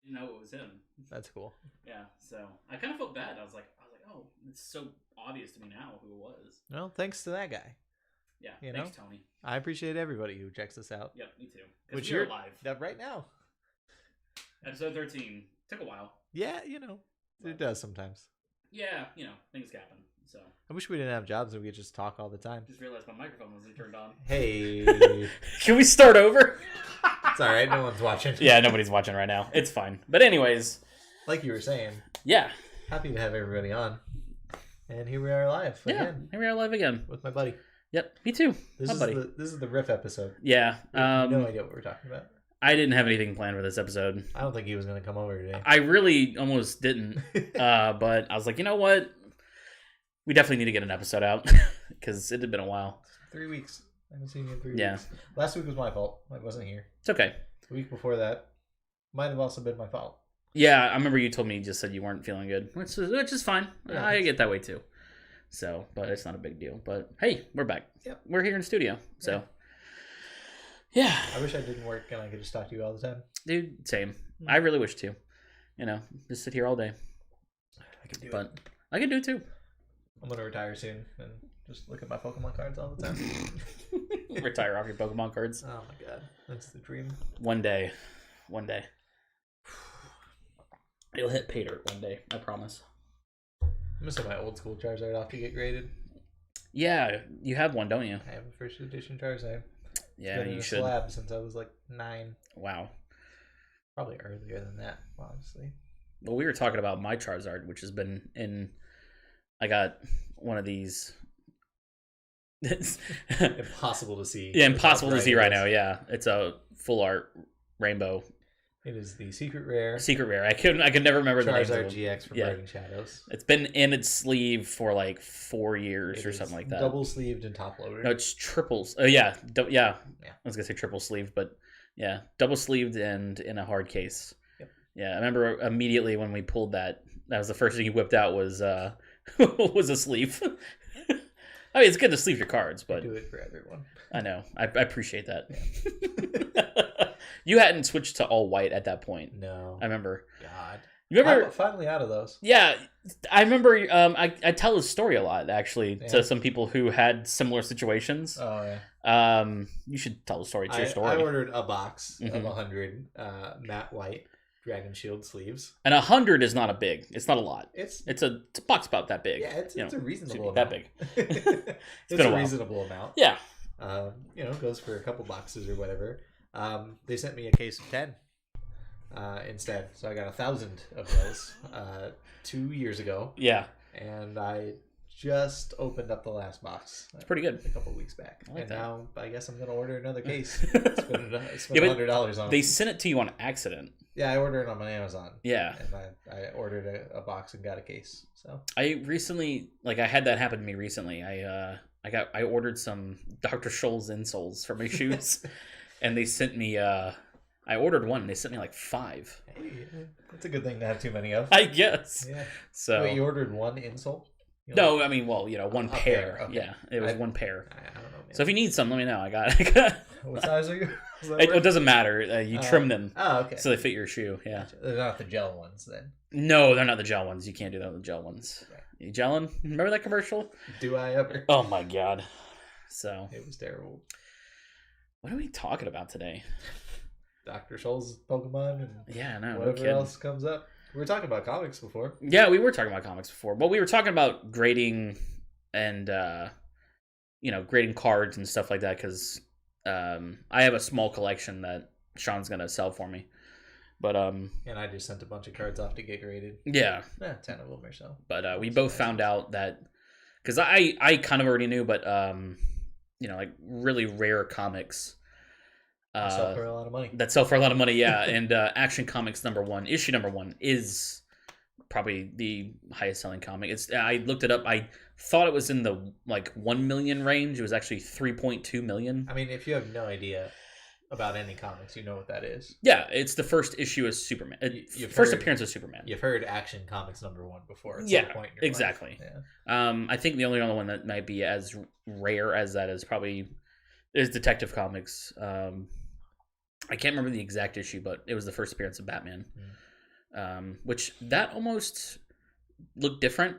didn't know it was him. That's cool. Yeah, so I kind of felt bad. I was like, oh, it's so obvious to me now who it was. Well, thanks to that guy. Yeah, You thanks, know? Tony. I appreciate everybody who checks us out. Yep, me too. Which Because you're live. That right now. Episode 13 took a while. Yeah, it does sometimes. Yeah, things happen. So I wish we didn't have jobs and we could just talk all the time. just realized my microphone wasn't turned on. Hey. Can we start over? It's all right. No one's watching. Yeah, nobody's watching right now. It's fine. But anyways, Like you were saying, yeah. happy to have everybody on. And here we are live again Here we are live again. with my buddy. Yep, me too. This is the riff episode. Yeah. We have no idea what we're talking about. I didn't have anything planned for this episode. I don't think he was going to come over today. I really almost didn't. But I was like, you know what? We definitely need to get an episode out because it had been a while. 3 weeks. I haven't seen you in 3 Yeah. weeks. Last week was my fault. I wasn't here. It's okay. The week before that might have also been my fault. Yeah, I remember you told me you just said you weren't feeling good, which is fine. Yeah, I get that way too. So, but it's not a big deal. But hey, we're back. Yep. We're here in studio. So, yeah. I wish I didn't work and I could just talk to you all the time. Dude, same. I really wish to. Just sit here all day. I could do But it. I can do it too. I'm going to retire soon and just look at my Pokemon cards all the time. Retire off your Pokemon cards. Oh my god. That's the dream. One day. You'll hit pay dirt one day. I promise. I'm missing my old school Charizard off to get graded. Yeah, you have one, don't you? I have a first edition Charizard. Yeah, Been in you a should. slab since I was like 9. Wow. Probably earlier than that, honestly. Well, we were talking about my Charizard, which has been in. I got one of these. Impossible to see. Yeah, impossible to see right now. It is. Yeah, it's a full art rainbow. It is the secret rare. Secret rare. I could never remember the names of Charizard them. GX from Yeah. Burning Shadows. It's been in its sleeve for like 4 years It or is something like that. Double sleeved and top loaded. No, it's triples. Oh yeah, yeah. Yeah. I was gonna say triple sleeve, but yeah, double sleeved and in a hard case. Yep. Yeah, I remember immediately when we pulled that. That was the first thing you whipped out was was a sleeve. I mean, it's good to sleeve your cards, but do it for everyone. I know. I appreciate that. Yeah. You hadn't switched to all white at that point. No. I remember. God. You remember? I'm finally out of those. Yeah, I remember. I tell this story a lot actually Yeah. to some people who had similar situations. Oh yeah. You should tell the story. It's your story. I ordered a box of Mhm. 100 matte white Dragon Shield sleeves. And 100 is not a big. It's not a lot. It's It's a box about that big. yeah, it's a reasonable that amount. big. It's been a a while. reasonable amount. Yeah. It goes for a couple boxes or whatever. They sent me a case of 10 instead, so I got 1,000 of those 2 years ago, Yeah. and I just opened up the last box. It's pretty good. A couple weeks back, I like and that. now I guess I'm gonna order another case. Spend Yeah, but $100 on They it. sent it to you on accident. Yeah, I ordered it on my Amazon. Yeah. And I ordered a box and got a case. So I recently, I had that happen to me recently. I ordered some Dr. Scholl's insoles for my shoes, and they sent me. I ordered one, and they sent me like 5. hey, it's a good thing to have too many of. I guess. Yeah. So Wait, you ordered one insole? no, I mean, well, one A pair. pair, okay. Yeah, it was I- one pair. I don't know, man. So if you need some, let me know. I got. What size are you? Does that It work? doesn't matter. You trim them Oh, okay. so they fit your shoe. Yeah. Gotcha. They're not the gel ones then. No, they're not the gel ones. You can't do that with the gel ones. Right. You gelling? Remember that commercial? Do I ever? Oh my god. So, It was terrible. what are we talking about today? Dr. Scholl's Pokemon and Yeah, no, no whatever kidding. else comes up. We were talking about comics before. Yeah, we were talking about comics before. Well, we were talking about grading and grading cards and stuff like that because I have a small collection that Sean's gonna sell for me. But And I just sent a bunch of cards off to get graded. yeah, 10 of them or so. but we both found out that because I kind of already knew, but really rare comics Sell for a lot of money. that sell for a lot of money. Yeah, and Action Comics issue number 1 is probably the highest selling comic. I looked it up. I thought it was in the 1 million range. It was actually 3.2 million. I mean, if you have no idea about any comics, you know what that is. Yeah, it's the first issue of Superman. You've First heard- appearance of Superman. You've heard Action Comics #1 before. At Yeah, some point in your exactly. Life. Yeah. I think the only other one that might be as rare as that is Detective Comics. I can't remember the exact issue, but it was the first appearance of Batman. which that almost looked different.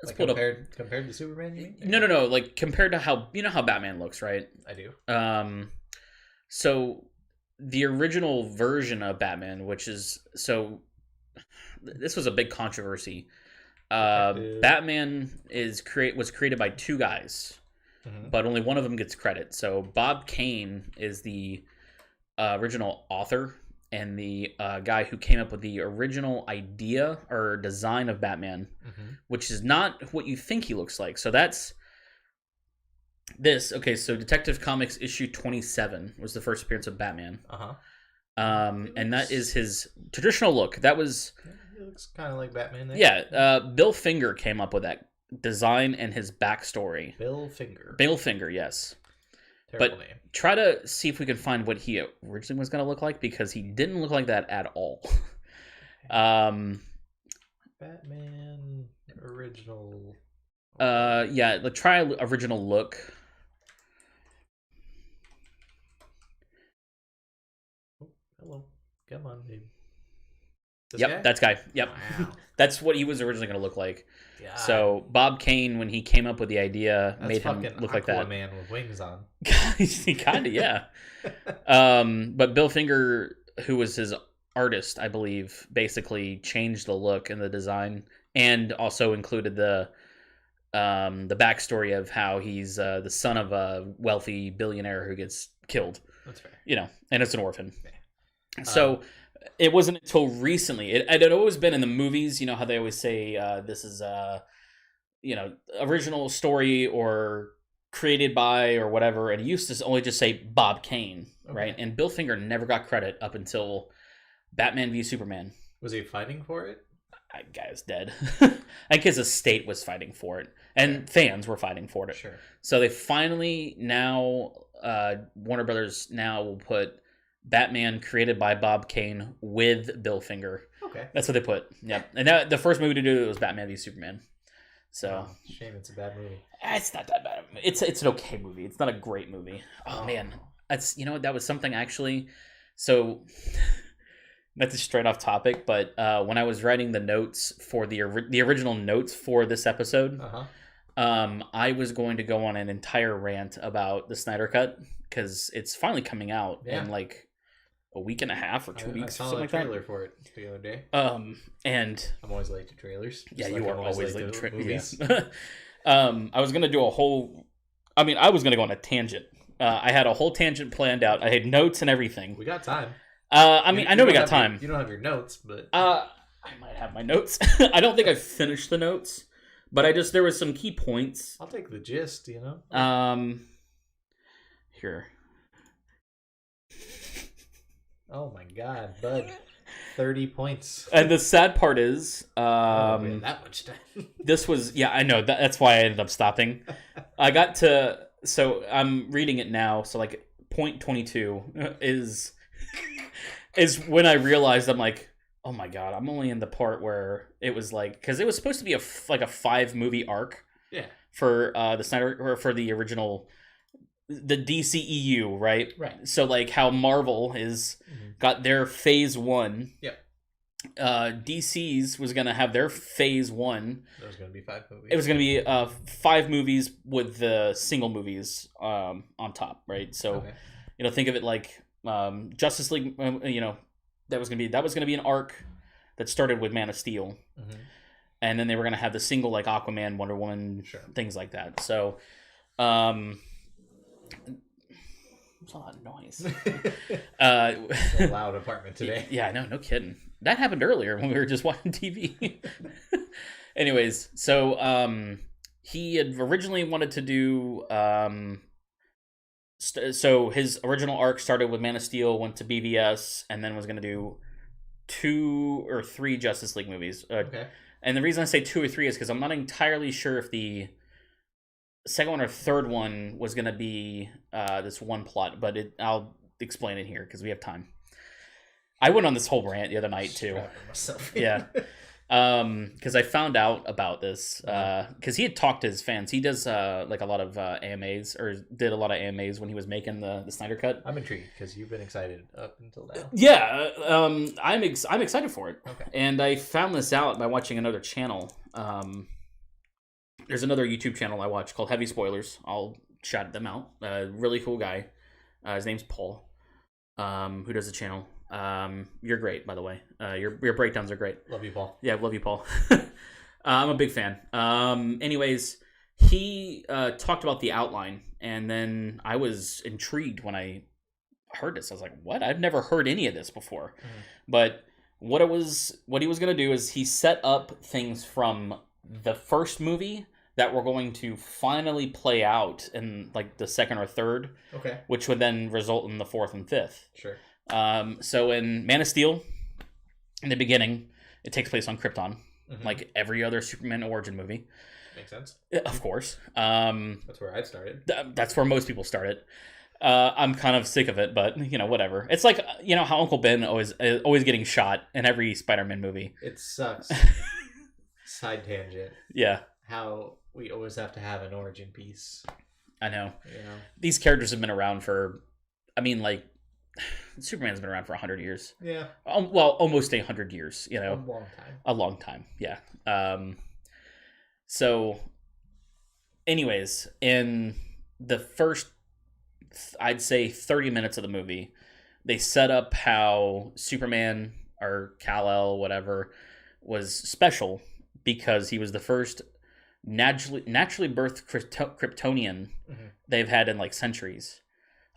Let's Like pull it compared to Superman, you mean? No. Like compared to how how Batman looks, right? I do. So the original version of Batman, which is this was a big controversy. Batman was created by two guys, but only one of them gets credit. So Bob Kane is the original author and the guy who came up with the original idea or design of Batman, which is not what you think he looks like. So that's this. Okay, so Detective Comics issue 27 was the first appearance of Batman. And that is his traditional look. That was... He looks kind of like Batman there. Yeah, Bill Finger came up with that design and his backstory. Bill Finger, yes. Terrible name. Try to see if we can find what he originally was going to look like, because he didn't look like that at all. Batman original. Yeah, try original look. Oh, hello. Come on, babe. That's guy. Yep. Wow. That's what he was originally going to look like. God. So Bob Kane, when he came up with the idea, made him look like that. Man with wings on. Kind of, yeah. But Bill Finger, who was his artist, I believe, basically changed the look and the design, and also included the backstory of how he's the son of a wealthy billionaire who gets killed. That's fair. And it's an orphan. Yeah. So it wasn't until recently. It had always been in the movies. You know how they always say this is original story or created by or whatever, and it used to only just say Bob Kane, right? And Bill Finger never got credit up until Batman v Superman. Was he fighting for it? That guy is dead. I think his estate was fighting for it, and fans were fighting for it. Sure. So they finally now Warner Brothers now will put Batman created by Bob Kane with Bill Finger. Okay. That's what they put. Yep. And the first movie to do it was Batman v Superman. So shame it's a bad movie. It's not that bad. It's an okay movie. It's not a great movie. Oh man. That's that was something actually. So not to straight off topic, but when I was writing the notes for the original notes for this episode, I was going to go on an entire rant about the Snyder Cut, because it's finally coming out in like a week and a half or 2 weeks. I saw a trailer for it the other day. And I'm always late to trailers. Yeah, you are always late to movies. Yeah. I was gonna do a whole. I mean, I was gonna go on a tangent. I had a whole tangent planned out. I had notes and everything. We got time. I mean, I know we got time. You don't have your notes, but I might have my notes. I don't think I finished the notes, but there was some key points. I'll take the gist. Here. Oh my God, bud. 30 points. And the sad part is, we had that much time. This was, I know, that's why I ended up stopping. I got to, so I'm reading it now, so like point 22 is when I realized, I'm like, oh my God, I'm only in the part where it was like, because it was supposed to be a 5-movie arc. Yeah. For the Snyder, or for the original, the DCEU, right? Right. So like how Marvel is got their phase 1. Yep. DC's was going to have their phase 1. There was going to be 5 movies. It was going to be 5 movies with the single movies on top, right? So, think of it like Justice League, that was going to be an arc that started with Man of Steel. And then they were going to have the single like Aquaman, Wonder Woman, things like that. So, there's a lot of noise. It's a loud apartment today. Yeah, no kidding. That happened earlier when we were just watching TV. Anyways, so he had originally wanted to do. So his original arc started with Man of Steel, went to BVS, and then was going to do 2 or 3 Justice League movies. Okay. And the reason I say 2 or 3 is because I'm not entirely sure if the second one or third one was going to be this one plot, but I'll explain it here because we have time. I went on this whole rant the other night too. Myself. Yeah. Because I found out about this because he had talked to his fans. He does like a lot of AMAs, or did a lot of AMAs when he was making the Snyder Cut. I'm intrigued because you've been excited up until now. Yeah, I'm excited for it. Okay. And I found this out by watching another channel. There's another YouTube channel I watch called Heavy Spoilers. I'll shout them out. Really cool guy. His name's Paul. Who does the channel. You're great, by the way. Your breakdowns are great. Love you, Paul. Yeah, love you, Paul. I'm a big fan. Anyways, he talked about the outline, and then I was intrigued when I heard this. I was like, "What? I've never heard any of this before." Mm-hmm. But what he was gonna do is he set up things from the first movie that were going to finally play out in like the second or third, okay, which would then result in the fourth and fifth. Sure. So in Man of Steel, in the beginning, it takes place on Krypton, like every other Superman origin movie. Makes sense. Of course. That's where I started. That's where most people started. I'm kind of sick of it, but whatever. It's like how Uncle Ben always getting shot in every Spider-Man movie. It sucks. Side tangent. Yeah. How we always have to have an origin piece. I know. Yeah. These characters have been around for, Superman's been around for 100 years. Yeah. Well, almost 100 years, A long time. A long time, yeah. So, anyways, in the first, I'd say 30 minutes of the movie, they set up how Superman, or Kal-El, whatever, was special because he was the first naturally birthed Kryptonian they've had in like centuries.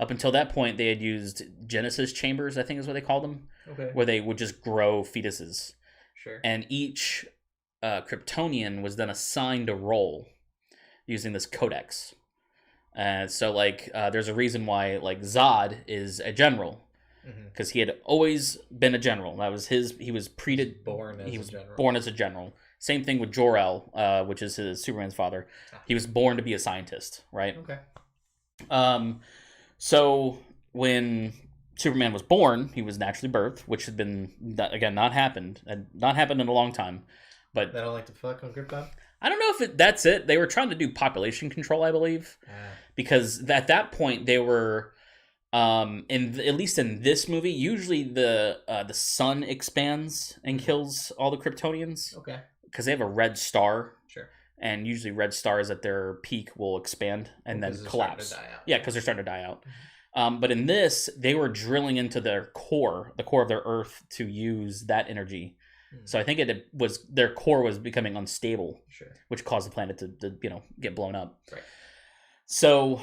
Up until that point, they had used Genesis chambers, I think is what they called them, where they would just grow fetuses. Sure. And each Kryptonian was then assigned a role using this codex. So there's a reason why like Zod is a general, because he had always been a general. That was he was born as a general. Same thing with Jor-El, which is his Superman's father. He was born to be a scientist, right? Okay. So when Superman was born, he was naturally birthed, which had been not happened in a long time. But they don't like to fuck on Krypton. I don't know if that's it. They were trying to do population control, I believe, because at that point they were, at least in this movie, usually the sun expands and kills all the Kryptonians. Okay. Because they have a red star. Sure. And usually red stars at their peak will expand and then collapse. Yeah, because they're starting to die out. But in this, they were drilling into the core of their Earth to use that energy. So I think their core was becoming unstable, which caused the planet to get blown up. Right. So,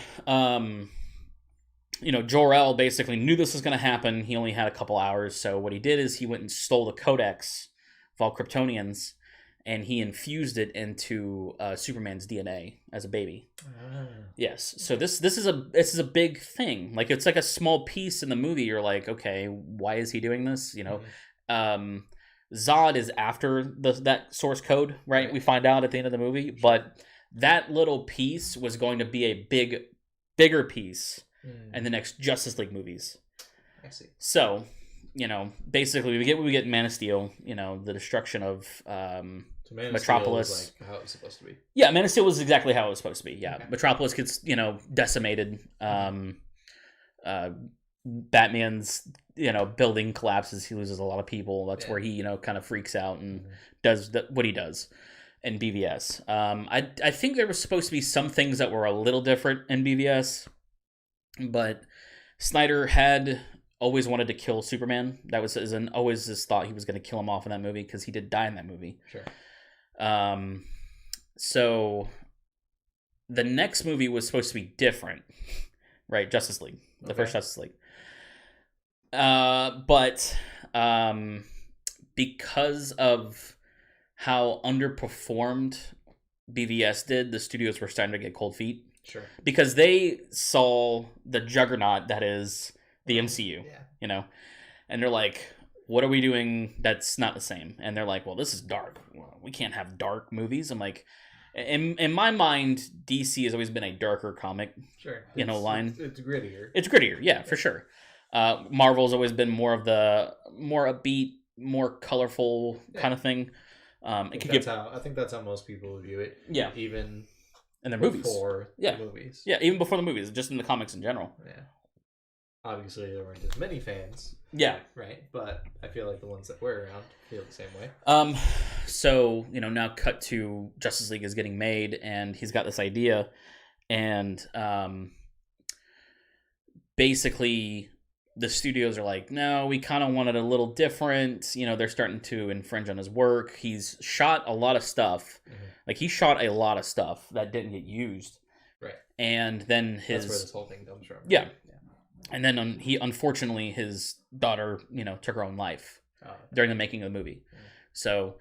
Jor-El basically knew this was going to happen. He only had a couple hours. So what he did is he went and stole the codex of all Kryptonians, and he infused it into Superman's DNA as a baby. Yes. So this is a big thing. Like, it's like a small piece in the movie. You're like, okay, why is he doing this? Zod is after that source code, right? We find out at the end of the movie, but that little piece was going to be a bigger piece in the next Justice League movies. I see. So, basically we get in Man of Steel, the destruction of Metropolis. Like how it was supposed to be. Yeah, Man of Steel was exactly how it was supposed to be. Yeah, okay. Metropolis gets decimated. Batman's building collapses. He loses a lot of people. That's where he kind of freaks out and does what he does in BVS. I think there was supposed to be some things that were a little different in BVS, but Snyder had always wanted to kill Superman. That was always his thought. He was going to kill him off in that movie because he did die in that movie. Sure. So the next movie was supposed to be different, right? Justice League, the first Justice League. But because of how underperformed BVS did, the studios were starting to get cold feet. Sure. Because they saw the juggernaut that is the MCU, and they're like, what are we doing that's not the same? And they're like, well, this is dark. We can't have dark movies. I'm like, in my mind, DC has always been a darker comic, line. It's grittier. It's grittier, yeah, for sure. Marvel's always been more upbeat, more colorful kind of thing. It could give I think that's how most people view it. Yeah. Even in the before movies. the movies. Yeah, even before the movies, just in the comics in general. Yeah. Obviously, there weren't as many fans. Yeah. Right? But I feel like the ones that were around feel the same way. So, now cut to Justice League is getting made, and he's got this idea, and basically the studios are like, no, we kind of want it a little different. They're starting to infringe on his work. He's shot a lot of stuff. Mm-hmm. Like, he shot a lot of stuff that didn't get used. Right. And then that's where this whole thing comes from. Right? Yeah. And then unfortunately, his daughter, took her own life during the making of the movie. Mm-hmm. So,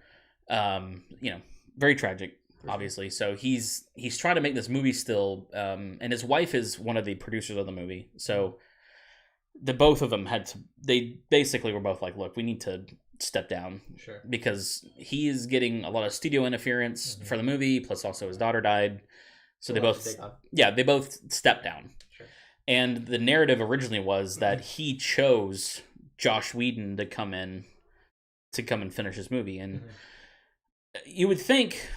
very tragic, obviously. So he's trying to make this movie still, and his wife is one of the producers of the movie. So the both of them they basically were both like, look, we need to step down. Sure. Because he is getting a lot of studio interference for the movie, plus also his daughter died. So they both stepped down. Sure. And the narrative originally was that he chose Josh Whedon to come and finish his movie. And you would think,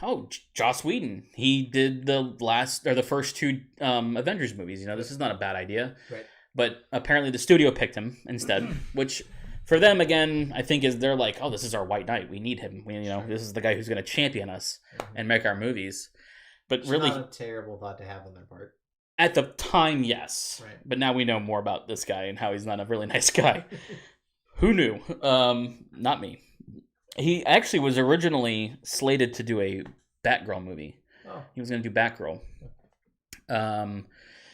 Joss Whedon, he did the first two Avengers movies. This is not a bad idea. Right. But apparently the studio picked him instead, which for them, again, I think they're like, this is our white knight. We need him. This is the guy who's going to champion us and make our movies. But it's really not a terrible thought to have on their part. At the time, yes. Right. But now we know more about this guy and how he's not a really nice guy. Who knew? Not me. He actually was originally slated to do a Batgirl movie. Oh. He was going to do Batgirl.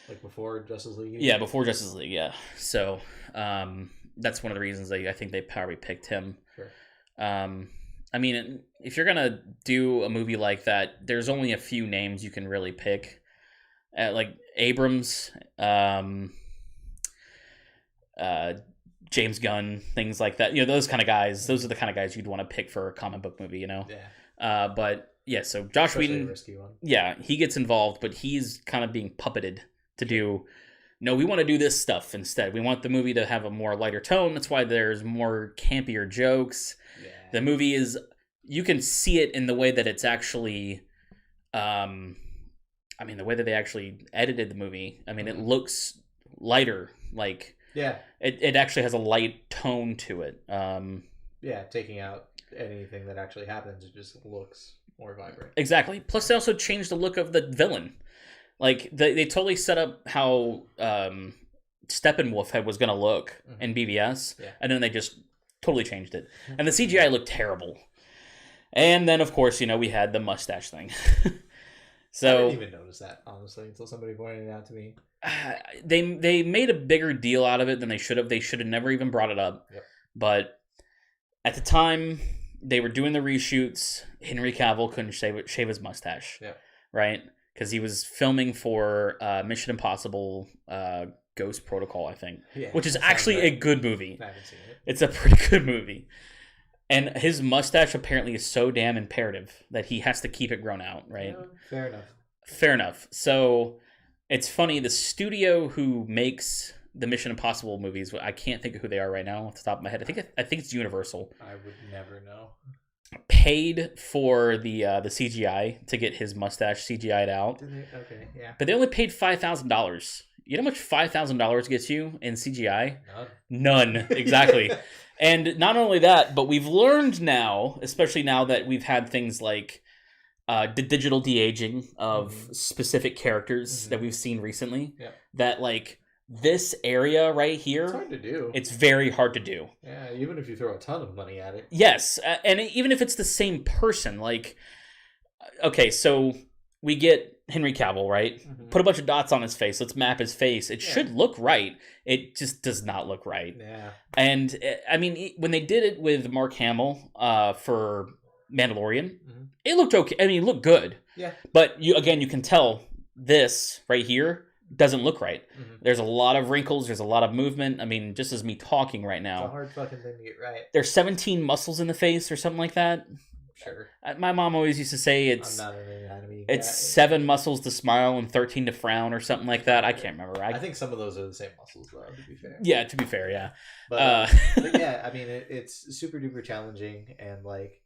Like before Justice League? Yeah, before Justice League, yeah. So that's one of the reasons I think they probably picked him. Sure. I mean, if you're going to do a movie like that, there's only a few names you can really pick. Like Abrams, James Gunn, things like that. Those kind of guys. Those are the kind of guys you'd want to pick for a comic book movie. Yeah. But yeah, so Josh Whedon. A risky one. Yeah, he gets involved, but he's kind of being puppeted to do. No, we want to do this stuff instead. We want the movie to have a more lighter tone. That's why there's more campier jokes. Yeah. The movie is. You can see it in the way that it's actually. The way that they actually edited the movie. It looks lighter. Like. Yeah. It actually has a light tone to it. Taking out anything that actually happens, it just looks more vibrant. Exactly. Plus, they also changed the look of the villain. Like, they totally set up how Steppenwolf was going to look in BVS, and then they just totally changed it. And the CGI looked terrible. And then, of course, we had the mustache thing. So I didn't even notice that, honestly, until somebody pointed it out to me. They made a bigger deal out of it than they should have. They should have never even brought it up. Yep. But at the time, they were doing the reshoots. Henry Cavill couldn't shave his mustache. Yep. Right? Because he was filming for Mission Impossible Ghost Protocol, I think. Yeah, which is actually a good movie. I haven't seen it. It's a pretty good movie. And his mustache apparently is so damn imperative that he has to keep it grown out, right? Yeah, fair enough. So it's funny, the studio who makes the Mission Impossible movies, I can't think of who they are right now off the top of my head. I think it's Universal. I would never know. Paid for the CGI to get his mustache CGI'd out. Okay, yeah. But they only paid $5,000. You know how much $5,000 gets you in CGI? None. Exactly. And not only that, but we've learned now, especially now that we've had things like the digital de-aging of specific characters that we've seen recently, that like this area right here, it's hard to do. It's very hard to do. Yeah, even if you throw a ton of money at it. Yes, and even if it's the same person, like, okay, so we get Henry Cavill, right? Put a bunch of dots on his face. Let's map his face. It should look right. It just does not look right. Yeah. And I mean, when they did it with Mark Hamill for Mandalorian, it looked okay. I mean, it looked good. Yeah. But you can tell this right here doesn't look right. There's a lot of wrinkles. There's a lot of movement. I mean, just as me talking right now. It's a hard fucking thing to get right. There's 17 muscles in the face or something like that. Sure. My mom always used to say it's I'm not an anatomy it's guy. 7 muscles to smile and 13 to frown or something like that. I can't remember. I think some of those are the same muscles, though, to be fair. Yeah, to be fair, yeah. But yeah, I mean, it's super duper challenging, and like,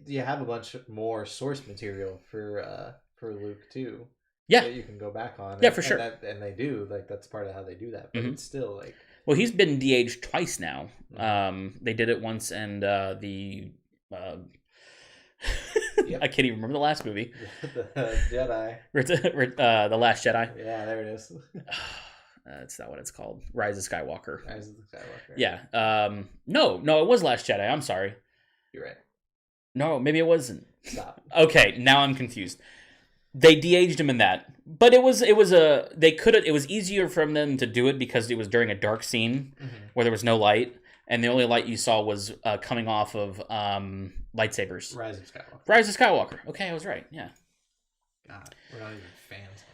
you have a bunch more source material for Luke too. Yeah, that you can go back on. Yeah, for sure. And they do, like, that's part of how they do that. But it's still like, well, he's been de-aged twice now. They did it once, and the I can't even remember the last movie. the Jedi. The Last Jedi. Yeah, there it is. That's not what it's called. Rise of Skywalker. Rise of the Skywalker. Yeah. No, it was Last Jedi. I'm sorry. You're right. No, maybe it wasn't. Stop. Okay, now I'm confused. They de-aged him in that, but it was it was easier for them to do it because it was during a dark scene where there was no light, and the only light you saw was coming off of lightsabers. Rise of Skywalker. Rise of Skywalker. Okay, I was right. Yeah. God, we're not even fans.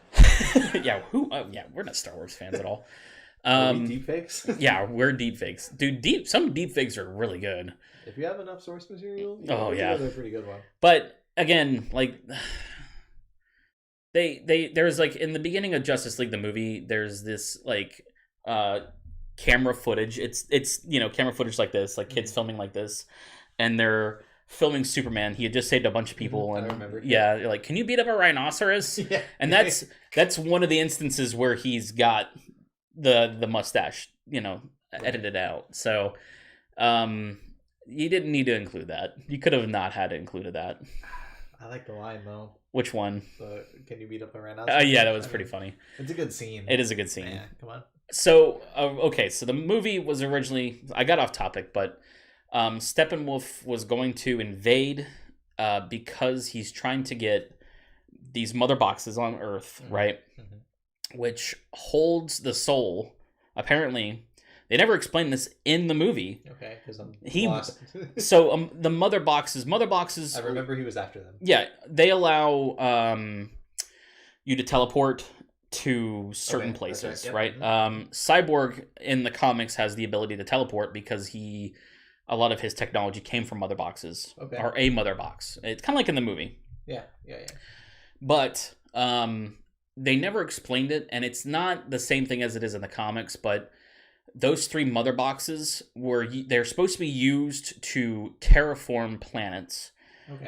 Yeah. Yeah, we're not Star Wars fans at all. Deepfakes? Yeah, we're deepfakes, dude. Some deepfakes are really good. If you have enough source material, yeah, they're a pretty good one. But again, like. There's like in the beginning of Justice League the movie, there's this like camera footage. It's camera footage like this, like kids filming like this, and they're filming Superman. He had just saved a bunch of people, and I remember. Yeah, they're like, can you beat up a rhinoceros? Yeah. And that's one of the instances where he's got the mustache, edited out. So you didn't need to include that. You could have not had to include that. I like the line though. Which one? Can you beat up a rhinoceros? Yeah, that was pretty funny. It's a good scene. It is a good scene. Man, come on. So, okay, so the movie was originally... I got off topic, but Steppenwolf was going to invade because he's trying to get these mother boxes on Earth, right? Which holds the soul. Apparently... They never explained this in the movie. Okay, because I'm lost. So the mother boxes. I remember he was after them. Yeah, they allow you to teleport to certain places, right? Cyborg in the comics has the ability to teleport because a lot of his technology came from mother boxes, or a mother box. It's kind of like in the movie. Yeah. But they never explained it, and it's not the same thing as it is in the comics, but. Those 3 mother boxes they're supposed to be used to terraform planets,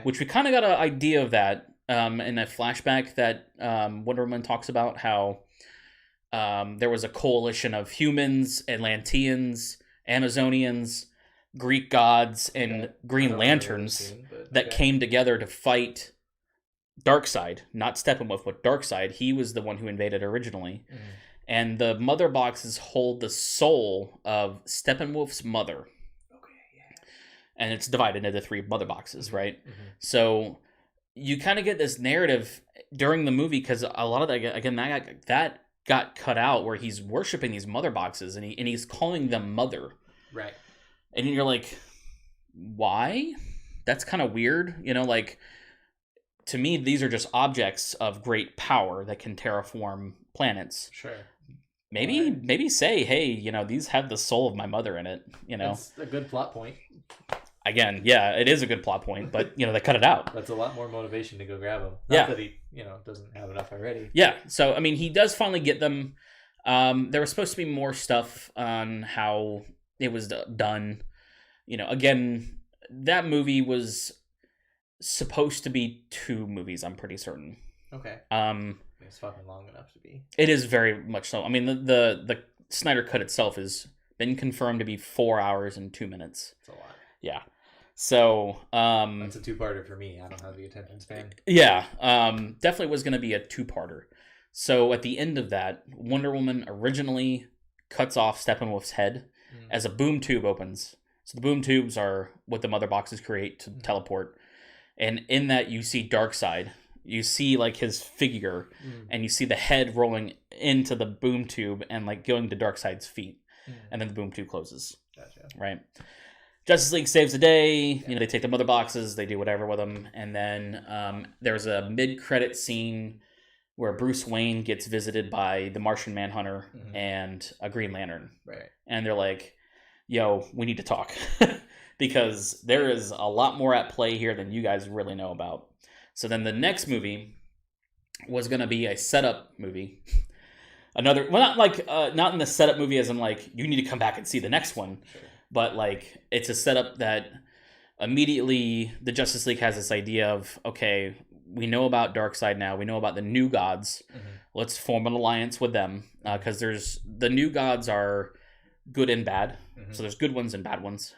which we kind of got an idea of that in a flashback that Wonder Woman talks about how there was a coalition of humans, Atlanteans, Amazonians, Greek gods, and Green Lanterns that came together to fight Darkseid, not Steppenwolf, but Darkseid. He was the one who invaded originally. And the mother boxes hold the soul of Steppenwolf's mother. Okay, yeah. And it's divided into 3 mother boxes, right? So you kind of get this narrative during the movie because a lot of that, again, that got cut out where he's worshiping these mother boxes and he's calling them mother. Right. And you're like, why? That's kind of weird. Like, to me, these are just objects of great power that can terraform planets. Sure. Maybe say, hey, these have the soul of my mother in it. That's a good plot point. Again, yeah, it is a good plot point, but they cut it out. That's a lot more motivation to go grab them. Not that he, doesn't have enough already. Yeah. So I mean, he does finally get them. There was supposed to be more stuff on how it was done. Again, that movie was supposed to be 2 movies. I'm pretty certain. Okay. It's fucking long enough to be. It is very much so. I mean, the Snyder Cut itself has been confirmed to be 4 hours and 2 minutes. It's a lot. Yeah. So that's a 2-parter for me. I don't have the attention span. Yeah. Definitely was going to be a 2-parter. So at the end of that, Wonder Woman originally cuts off Steppenwolf's head as a boom tube opens. So the boom tubes are what the mother boxes create to teleport. And in that, you see Darkseid. You see like his figure, and you see the head rolling into the boom tube and like going to Darkseid's feet, and then the boom tube closes. Gotcha. Right. Justice League saves the day. They take the mother boxes, they do whatever with them, and then there's a mid-credit scene where Bruce Wayne gets visited by the Martian Manhunter and a Green Lantern. Right. And they're like, "Yo, we need to talk." Because there is a lot more at play here than you guys really know about. So then the next movie was going to be a setup movie. Not in the setup movie as in like, you need to come back and see the next one. Sure. But like, it's a setup that immediately the Justice League has this idea of, okay, we know about Darkseid now. We know about the New Gods. Let's form an alliance with them, because there's the New Gods are good and bad. So there's good ones and bad ones.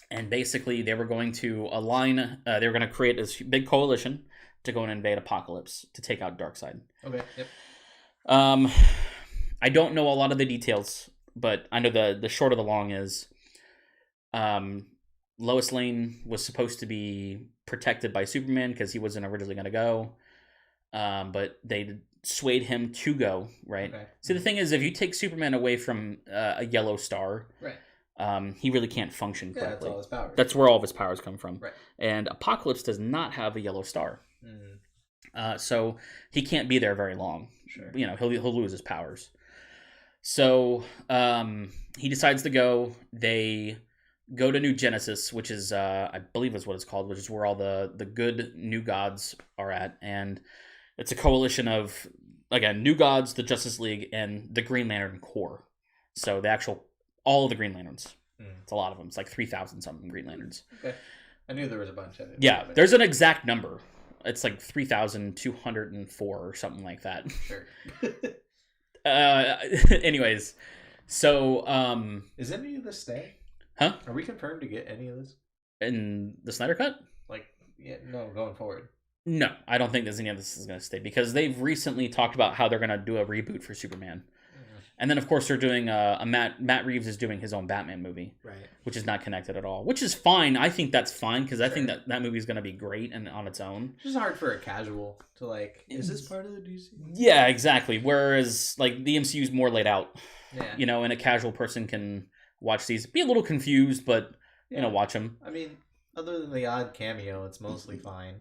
And basically, they were going to align. They were going to create this big coalition to go and invade Apokolips to take out Darkseid. Okay. Yep. I don't know a lot of the details, but I know the short of the long is, Lois Lane was supposed to be protected by Superman because he wasn't originally going to go, but they swayed him to go. Right. Okay. See, the thing is, if you take Superman away from a yellow star, Right. He really can't function correctly. That's all his powers. That's where all of his powers come from. Right. And Apokolips does not have a yellow star. So he can't be there very long. Sure. You know, he'll lose his powers. So he decides to go. They go to New Genesis, which is, I believe is what it's called, which is where all the good New Gods are at. And it's a coalition of, again, New Gods, the Justice League, and the Green Lantern Corps. So all of the Green Lanterns. It's a lot of them. It's like 3,000 something Green Lanterns. Okay. I knew there was a bunch of it. Yeah, there's an exact number. It's like 3,204 or something like that. Sure. Anyways, so is any of this stay? Huh? Are we confirmed to get any of this? In the Snyder Cut? Like, yeah, no, going forward. No, I don't think there's any of this is going to stay, because they've recently talked about how they're going to do a reboot for Superman. And then, of course, they're doing Matt Reeves is doing his own Batman movie, right? Which is not connected at all, which is fine. I think that's fine, because I think that movie is going to be great and on its own. It's just hard for a casual to like, is this part of the DC? Yeah, exactly. Whereas, like, the MCU is more laid out, you know, and a casual person can watch these, be a little confused, but, you know, watch them. I mean, other than the odd cameo, it's mostly fine.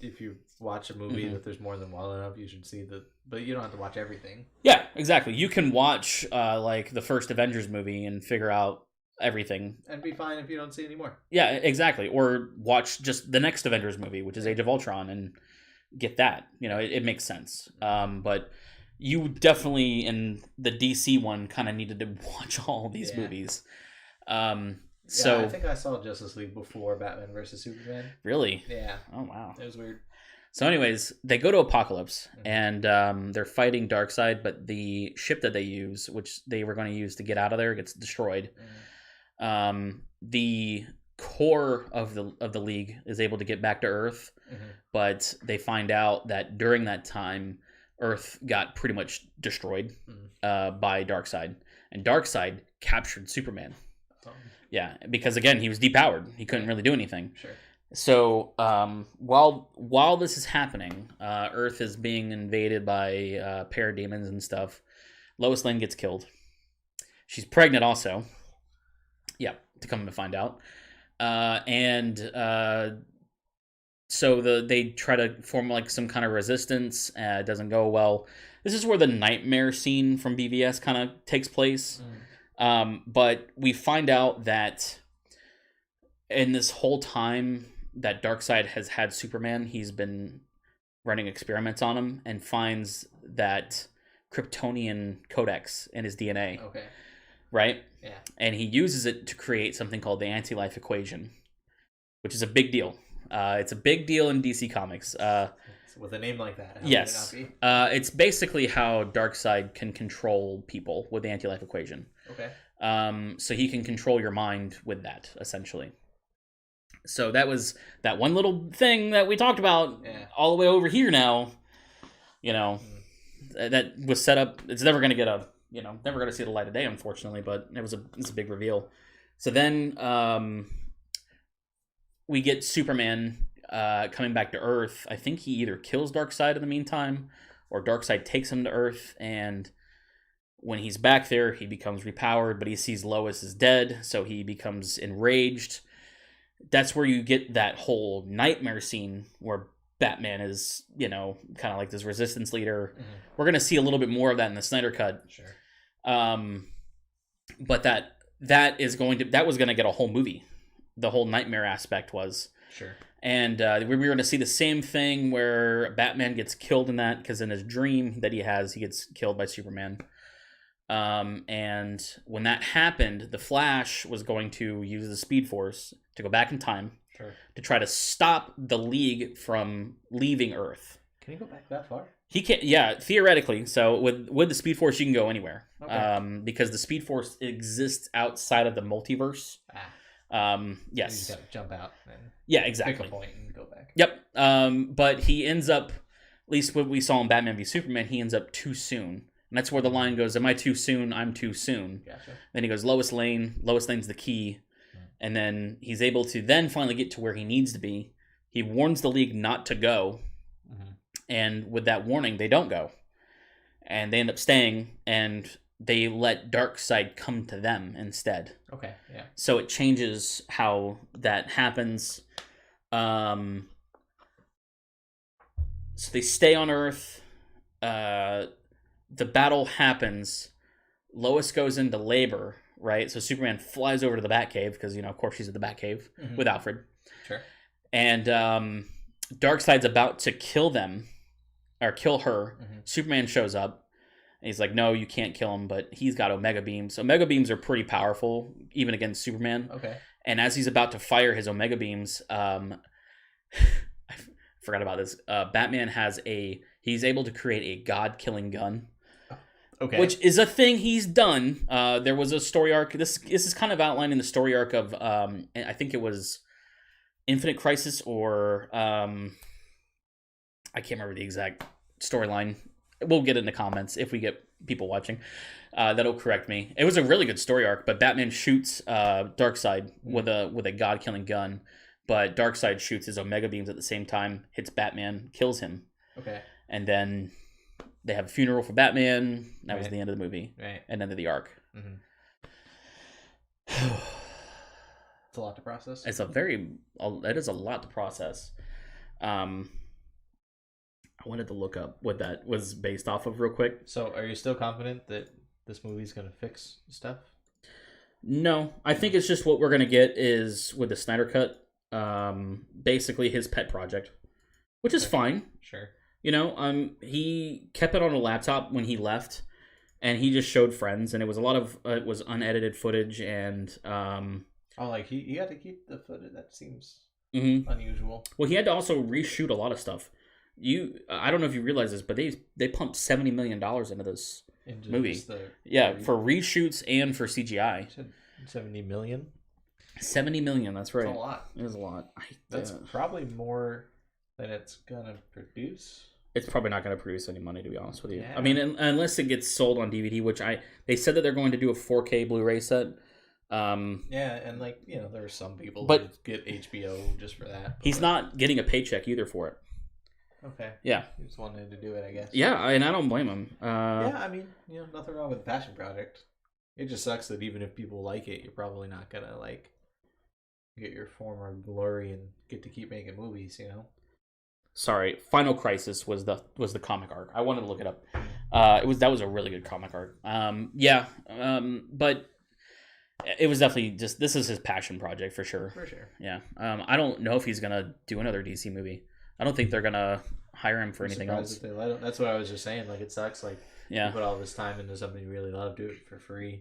If you watch a movie that there's more than one of, you should see but you don't have to watch everything. Yeah, exactly. You can watch like the first Avengers movie and figure out everything, and be fine if you don't see any more. Yeah, exactly. Or watch just the next Avengers movie, which is Age of Ultron, and get that. You know, it makes sense. But you definitely, in the DC one, kind of needed to watch all these movies. So I think I saw Justice League before Batman versus Superman. Really? Yeah. Oh wow. It was weird. So anyways, they go to Apokolips, and they're fighting Darkseid, but the ship that they use, which they were going to use to get out of there, gets destroyed. The core of the League is able to get back to Earth, but they find out that during that time, Earth got pretty much destroyed by Darkseid, and Darkseid captured Superman. Yeah, because again, he was depowered; he couldn't really do anything. Sure. So while this is happening, Earth is being invaded by parademons and stuff. Lois Lane gets killed. She's pregnant also. Yeah, to come to find out. So they try to form like some kind of resistance. It doesn't go well. This is where the nightmare scene from BVS kind of takes place. But we find out that in this whole time that Darkseid has had Superman, he's been running experiments on him and finds that Kryptonian codex in his DNA. Okay. Right? Yeah. And he uses it to create something called the anti-life equation, which is a big deal. It's a big deal in DC Comics. With a name like that, how yes. would it not be? It's basically how Darkseid can control people with the anti-life equation. Okay. So he can control your mind with that, essentially. So that was that one little thing that we talked about all the way over here now. You know, that was set up. It's never going to get never going to see the light of day, unfortunately, but it's a big reveal. So then we get Superman coming back to Earth. I think he either kills Darkseid in the meantime, or Darkseid takes him to Earth, and when he's back there, he becomes repowered, but he sees Lois is dead, so he becomes enraged. That's where you get that whole nightmare scene where Batman is, kind of like this resistance leader. We're going to see a little bit more of that in the Snyder Cut. Sure. But that was going to get a whole movie. The whole nightmare aspect was. Sure. And we were going to see the same thing where Batman gets killed in that, because in his dream that he gets killed by Superman. And when that happened, the Flash was going to use the Speed Force to go back in time Sure. to try to stop the League from leaving Earth. Can you go back that far? He can, yeah, theoretically. So with the Speed Force, you can go anywhere, Okay. because the Speed Force exists outside of the multiverse. You Yes. just gotta jump out and Yeah, pick exactly. a point and go back. Yep. But he ends up, at least what we saw in Batman v Superman, he ends up too soon, and that's where the line goes: "Am I too soon? I'm too soon." Gotcha. Then he goes Lois Lane. Lois Lane's the key, and then he's able to then finally get to where he needs to be. He warns the League not to go, and with that warning, they don't go, and they end up staying, and they let Darkseid come to them instead. Okay, yeah. So it changes how that happens. So they stay on Earth. The battle happens. Lois goes into labor, right? So Superman flies over to the Batcave because, of course, she's at the Batcave with Alfred. Sure. And Darkseid's about to kill them, or kill her. Superman shows up. And he's like, no, you can't kill him, but he's got Omega Beams. Omega Beams are pretty powerful, even against Superman. Okay. And as he's about to fire his Omega Beams, I forgot about this. Batman he's able to create a god-killing gun. Okay. Which is a thing he's done. There was a story arc. This is kind of outlining the story arc of, I think it was Infinite Crisis, or I can't remember the exact storyline. We'll get it in the comments if we get people watching. That'll correct me. It was a really good story arc, but Batman shoots Darkseid with a god-killing gun, but Darkseid shoots his Omega Beams at the same time, hits Batman, kills him. Okay. And then they have a funeral for Batman. That was the end of the movie. Right. And end of the arc. It's a lot to process. It is a lot to process. I wanted to look up what that was based off of real quick. So are you still confident that this movie's going to fix stuff? No. I think it's just what we're going to get is with the Snyder Cut, basically his pet project, which is fine. Sure. He kept it on a laptop when he left, and he just showed friends, and it was a lot of it was unedited footage, and he had to keep the footage. That seems unusual. Well, he had to also reshoot a lot of stuff. I don't know if you realize this, but they pumped $70 million into this movie. For reshoots and for CGI. 70 million. 70 million. That's right. That's a lot. It is a lot. That's probably more than it's gonna produce. It's probably not going to produce any money, to be honest with you. Yeah. I mean, unless it gets sold on DVD, which they said that they're going to do a 4K Blu-ray set. And there are some people who get HBO just for that. He's not getting a paycheck either for it. Okay. Yeah. He just wanted to do it, I guess. Yeah, and I don't blame him. I mean, nothing wrong with the passion project. It just sucks that even if people like it, you're probably not gonna get your former glory and get to keep making movies. Sorry, Final Crisis was the comic arc. I wanted to look it up. That was a really good comic arc. But it was definitely just, this is his passion project for sure. For sure. Yeah. I don't know if he's gonna do another DC movie. I don't think they're gonna hire him for anything else. If they let him. That's what I was just saying. It sucks. You put all this time into something you really love, do it for free.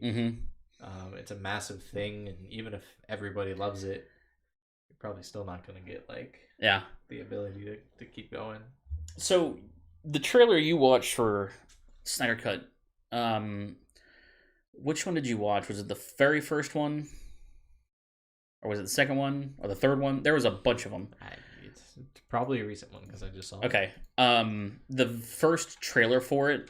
It's a massive thing, and even if everybody loves it, you're probably still not gonna get the ability to keep going. So the trailer you watched for Snyder Cut, which one did you watch? Was it the very first one, or was it the second one, or the third one? There was a bunch of them. It's probably a recent one because I just saw it. Okay. The first trailer for it,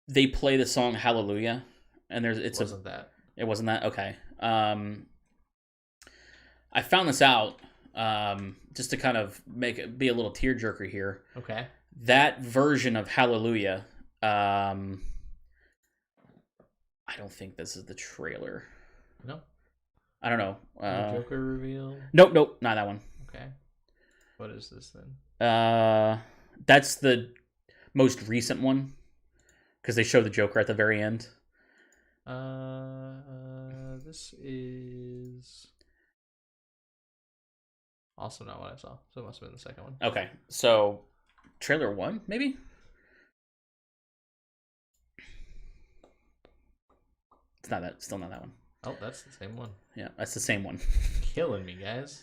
they play the song Hallelujah, and it wasn't that. Okay. I found this out just to kind of be a little tearjerker here. Okay. That version of Hallelujah, I don't think this is the trailer. No. I don't know. Joker reveal? Nope, not that one. Okay. What is this then? That's the most recent one because they show the Joker at the very end. This is also not what I saw, so it must have been the second one. Okay, so trailer 1, maybe? It's not that. Still not that one. Oh, that's the same one. Yeah, that's the same one. Killing me, guys.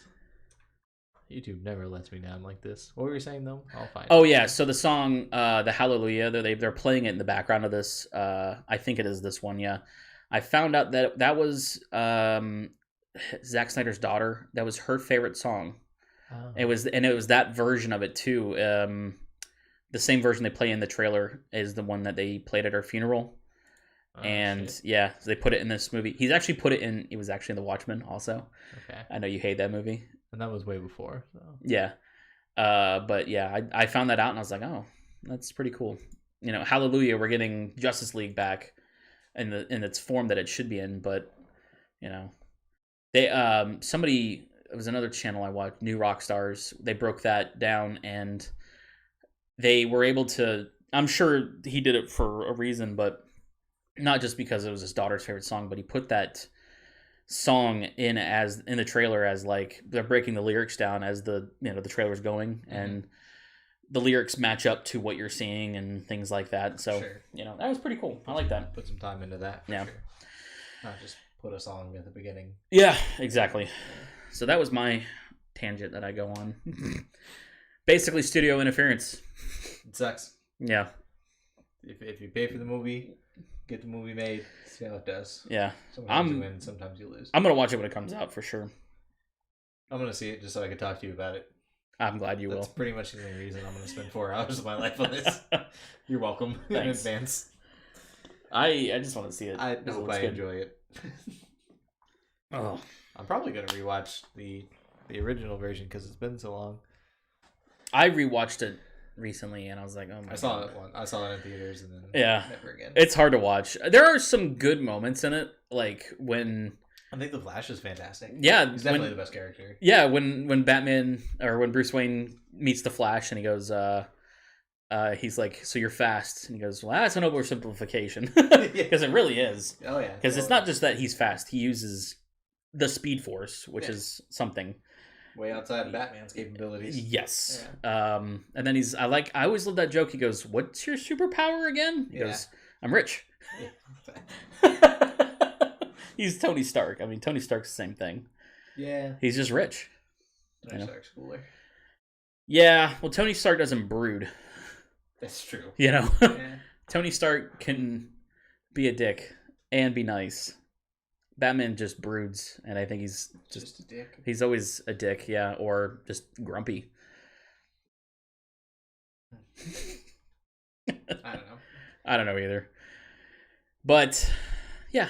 YouTube never lets me down like this. What were you saying though? I'll find. Oh yeah, so the song, the Hallelujah, they're playing it in the background of this. I think it is this one. Yeah, I found out that was Zack Snyder's daughter. That was her favorite song. Oh. It was that version of it too. The same version they play in the trailer is the one that they played at her funeral. Oh, and shit. Yeah, so they put it in this movie. He's actually put it in. It was actually in The Watchmen also. Okay. I know you hate that movie. And that was way before. So. Yeah. But yeah, I found that out and I was like, oh, that's pretty cool. You know, hallelujah, we're getting Justice League back in its form that it should be in. But, you know, they it was another channel I watched, New Rockstars. They broke that down and they were able to, I'm sure he did it for a reason, but not just because it was his daughter's favorite song, but he put that song in the trailer as like they're breaking the lyrics down as the trailer's going, mm-hmm. and the lyrics match up to what you're seeing and things like that. So sure. That was pretty cool. I like that. Put some time into that. For sure. Not just put a song at the beginning. Yeah, exactly. So that was my tangent that I go on. Basically, studio interference. It sucks. Yeah. If you pay for the movie, get the movie made, see how it does. Yeah. Sometimes you win, sometimes you lose. I'm going to watch it when it comes out for sure. I'm going to see it just so I can talk to you about it. I'm glad you will. That's pretty much the only reason I'm going to spend 4 hours of my life on this. You're welcome in advance. I just want to see it. I hope I enjoy it. Oh. I'm probably going to rewatch the original version because it's been so long. I rewatched it recently and I was like, oh my God. I saw it in theaters and then never again. It's hard to watch. There are some good moments in it, like when I think the Flash is fantastic. Yeah, he's definitely the best character. Yeah, when Batman or when Bruce Wayne meets the Flash and he goes, he's like, so you're fast, and he goes, well, that's an oversimplification because it really is. Oh yeah, because it's not just that he's fast; he uses the Speed Force, which is something way outside of Batman's capabilities. Yes. Yeah. And then I always love that joke. He goes, what's your superpower again? He goes, I'm rich. Yeah. He's Tony Stark. I mean, Tony Stark's the same thing. Yeah. He's just rich. Tony Stark's cooler. Yeah. Well, Tony Stark doesn't brood. That's true. Yeah. Tony Stark can be a dick and be nice. Batman just broods, and I think he's just a dick. He's always a dick, yeah, or just grumpy. I don't know. I don't know either. But yeah,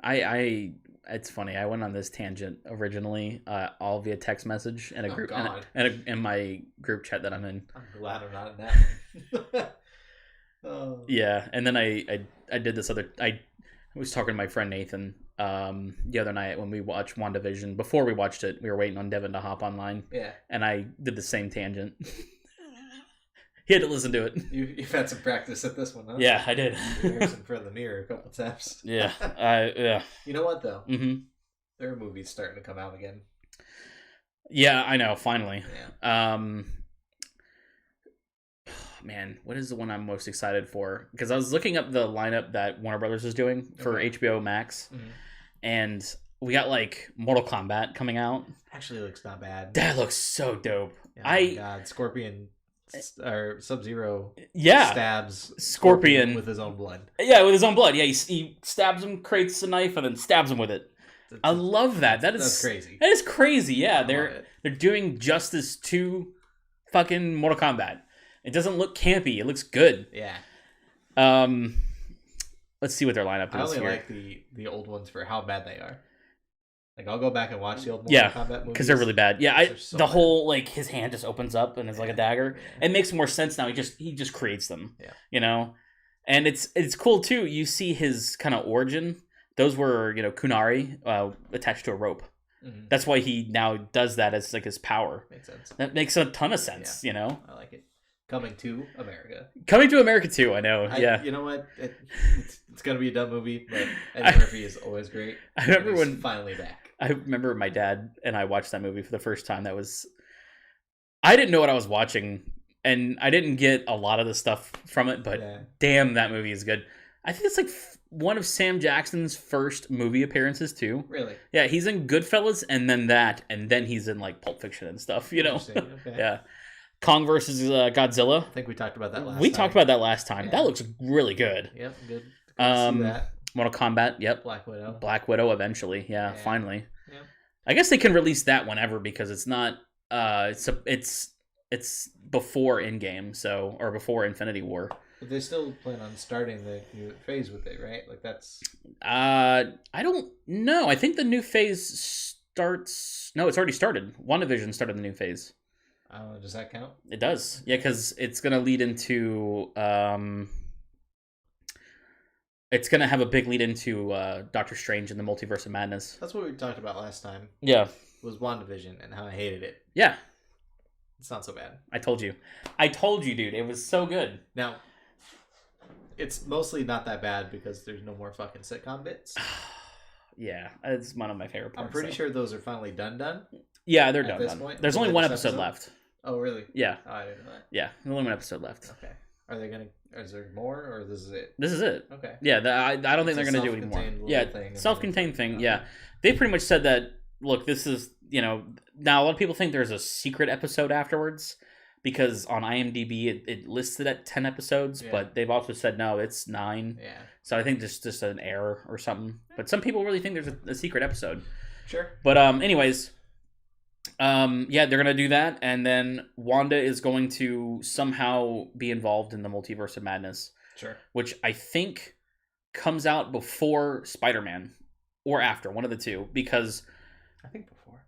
it's funny. I went on this tangent originally, all via text message in a group in my group chat that I'm in. I'm glad I'm not in that one. Yeah, and then I did this other. I was talking to my friend Nathan the other night when we watched WandaVision. Before we watched it, we were waiting on Devin to hop online. Yeah. And I did the same tangent. He had to listen to it. You've had some practice at this one, huh? Yeah, I did. You rehearsed in front of the mirror a couple times. Yeah. Yeah. You know what, though? Mm-hmm. There are movies starting to come out again. Yeah, I know, finally. Yeah. Man, what is the one I'm most excited for? Because I was looking up the lineup that Warner Brothers is doing for HBO Max, and we got like Mortal Kombat coming out. Actually, looks not bad. That looks so dope. Oh my God, Scorpion or Sub-Zero, stabs Scorpion with his own blood. Yeah, with his own blood. Yeah, he stabs him, creates a knife, and then stabs him with it. I love that. That's crazy. That is crazy. Yeah, they're doing justice to fucking Mortal Kombat. It doesn't look campy. It looks good. Yeah. Let's see what their lineup is. I only like the old ones for how bad they are. Like, I'll go back and watch the old Mortal Kombat movies. Because they're really bad. Yeah, the whole, like, his hand just opens up and it's like a dagger. Yeah. It makes more sense now. He just creates them. Yeah. You know? And it's cool, too. You see his kind of origin. Those were, kunari attached to a rope. Mm-hmm. That's why he now does that as, like, his power. Makes sense. That makes a ton of sense, I like it. Coming to America. Coming to America, too, I know. Yeah. You know what? It's going to be a dumb movie, but Eddie Murphy is always great. I remember when finally back. I remember my dad and I watched that movie for the first time. I didn't know what I was watching, and I didn't get a lot of the stuff from it, but damn, that movie is good. I think it's like one of Sam Jackson's first movie appearances too. Really? Yeah, he's in Goodfellas, and then he's in like Pulp Fiction and stuff. Okay. Yeah. Kong versus Godzilla. I think we talked about that last time. We talked about that last time. Yeah. That looks really good. Yep, good. See that. Mortal Kombat. Yep. Black Widow. Eventually. Yeah. Finally. Yep. I guess they can release that whenever because it's not. It's before Endgame, or before Infinity War. But they still plan on starting the new phase with it, right? Like that's. I don't know. I think the new phase starts. No, it's already started. WandaVision started the new phase. Does that count? It does. Yeah, because it's gonna lead into. It's gonna have a big lead into Doctor Strange and the Multiverse of Madness. That's what we talked about last time. Yeah. Was WandaVision and how I hated it. Yeah. It's not so bad. I told you, dude. It was so good. Now, it's mostly not that bad because there's no more fucking sitcom bits. Yeah, it's one of my favorite parts. I'm pretty sure those are finally done. Yeah, they're done. There's only one episode left. Oh, really? Yeah. Oh, I didn't know that. Yeah, only one episode left. Okay. Are they gonna? Is there more, or this is it? This is it. Okay. Yeah, I don't think they're gonna do anymore. Yeah, self-contained thing. Yeah, they pretty much said that. Look, this is now a lot of people think there's a secret episode afterwards because on IMDb it listed at 10 episodes, but they've also said no, it's 9. Yeah. So I think just an error or something. But some people really think there's a secret episode. Sure. But anyways. Yeah, they're gonna do that, and then Wanda is going to somehow be involved in the Multiverse of Madness. Sure. Which I think comes out before Spider-Man or after, one of the two, because I think before.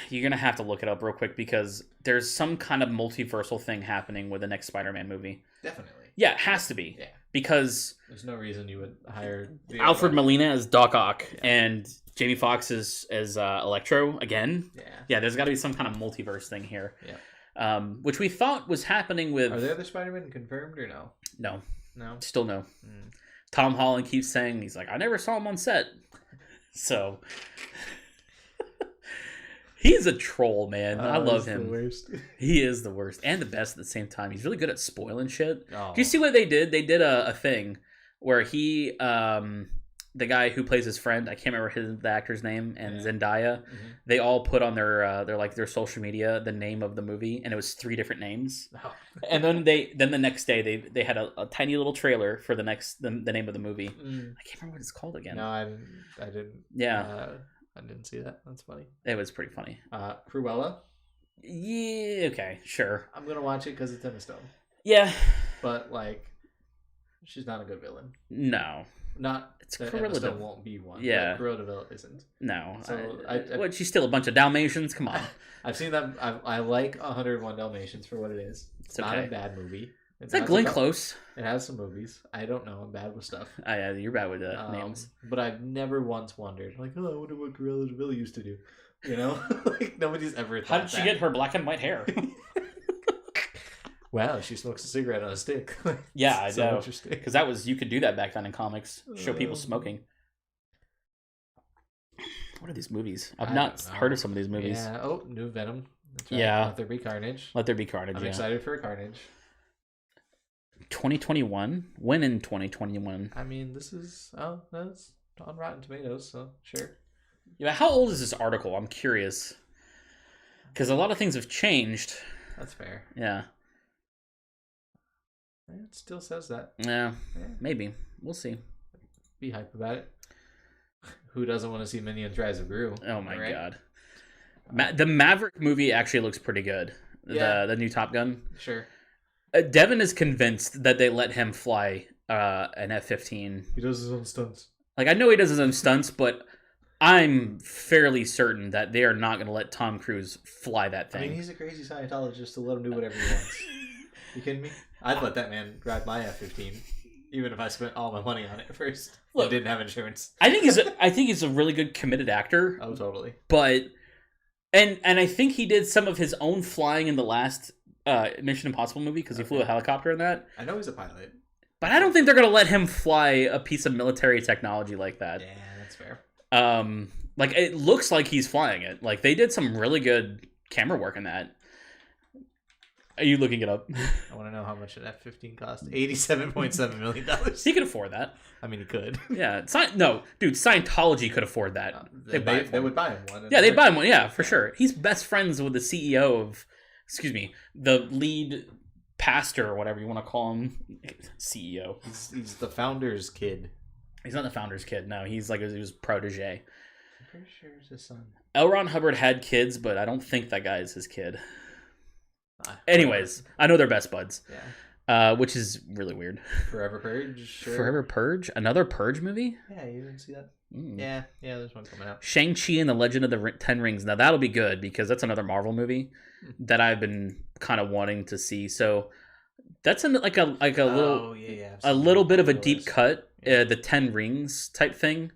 You're gonna have to look it up real quick because there's some kind of multiversal thing happening with the next Spider-Man movie. Definitely. Yeah, it has to be. Yeah. Because there's no reason you would hire Alfred Molina as Doc Ock and Jamie Foxx as Electro again. Yeah. Yeah, there's got to be some kind of multiverse thing here. Yeah. Which we thought was happening with. Are the other Spider-Man confirmed or no? No. No. Still no. Tom Holland keeps saying he's like, I never saw him on set. So he's a troll, man. I love him. The worst. He is the worst and the best at the same time. He's really good at spoiling shit. Oh. Do you see what they did? They did a thing where he, the guy who plays his friend, I can't remember the actor's name, and Zendaya, they all put on their social media the name of the movie, and it was 3 different names. Oh. And then the next day they had a tiny little trailer for the name of the movie. I can't remember what it's called again. No, I didn't. Yeah. I didn't see that. That's funny. It was pretty funny. Cruella? Yeah, okay, sure. I'm going to watch it because it's Emma Stone. Yeah. But, like, she's not a good villain. No. Not it's that Emma Stone won't be one. Yeah. Cruella de Vil isn't. No. So she's still a bunch of Dalmatians? Come on. I've seen that. I like 101 Dalmatians for what it is. It's not a bad movie. Is that Glenn Close? It has some movies. I don't know. I'm bad with stuff. Yeah, you're bad with names. But I've never once wondered, like, oh, I wonder what Cruella de Vil used to do. You know? Like, nobody's ever thought How did she get her black and white hair? Wow, she smokes a cigarette on a stick. Yeah, I know. Interesting. Because you could do that back then in comics. Show people smoking. What are these movies? I've not heard of some of these movies. Yeah. Oh, new Venom. That's right. Yeah. Let There Be Carnage. Let There Be Carnage. I'm excited for Carnage. 2021? When in 2021? I mean, that's on Rotten Tomatoes, so sure. Yeah, how old is this article? I'm curious. Because a lot of things have changed. That's fair. Yeah. It still says that. Yeah, maybe. We'll see. Be hype about it. Who doesn't want to see Minions Rise of Gru? Oh my god. The Maverick movie actually looks pretty good. Yeah. The new Top Gun. Sure. Devin is convinced that they let him fly an F-15. He does his own stunts. Like, I know he does his own stunts, but I'm fairly certain that they are not going to let Tom Cruise fly that thing. I mean, he's a crazy Scientologist to let him do whatever he wants. You kidding me? I'd let that man ride my F-15, even if I spent all my money on it first. Look, didn't have insurance. I think he's a really good committed actor. Oh, totally. But and I think he did some of his own flying in the last Mission Impossible movie because he flew a helicopter in that. I know he's a pilot, but I don't think they're gonna let him fly a piece of military technology like that. Yeah, that's fair. Like it looks like he's flying it. Like they did some really good camera work in that. Are you looking it up? I want to know how much an F-15 cost. $87.7 million. He could afford that. I mean, he could. Yeah. No, dude, Scientology could afford that. They would buy him one. Yeah, they'd buy him one. Yeah, for sure. He's best friends with the CEO of, the lead pastor or whatever you want to call him. CEO. He's the founder's kid. He's not the founder's kid. No, he was protege. I'm pretty sure it's his son. L. Ron Hubbard had kids, but I don't think that guy is his kid. Anyways, I know they're best buds. Yeah. Which is really weird. Forever Purge. Sure. Forever Purge? Another Purge movie? Yeah, you didn't see that? Yeah, there's one coming out. Shang-Chi and the Legend of the Ten Rings. Now that'll be good because that's another Marvel movie that I've been kind of wanting to see. So that's like a little bit of a deep cut, the Ten Rings type thing,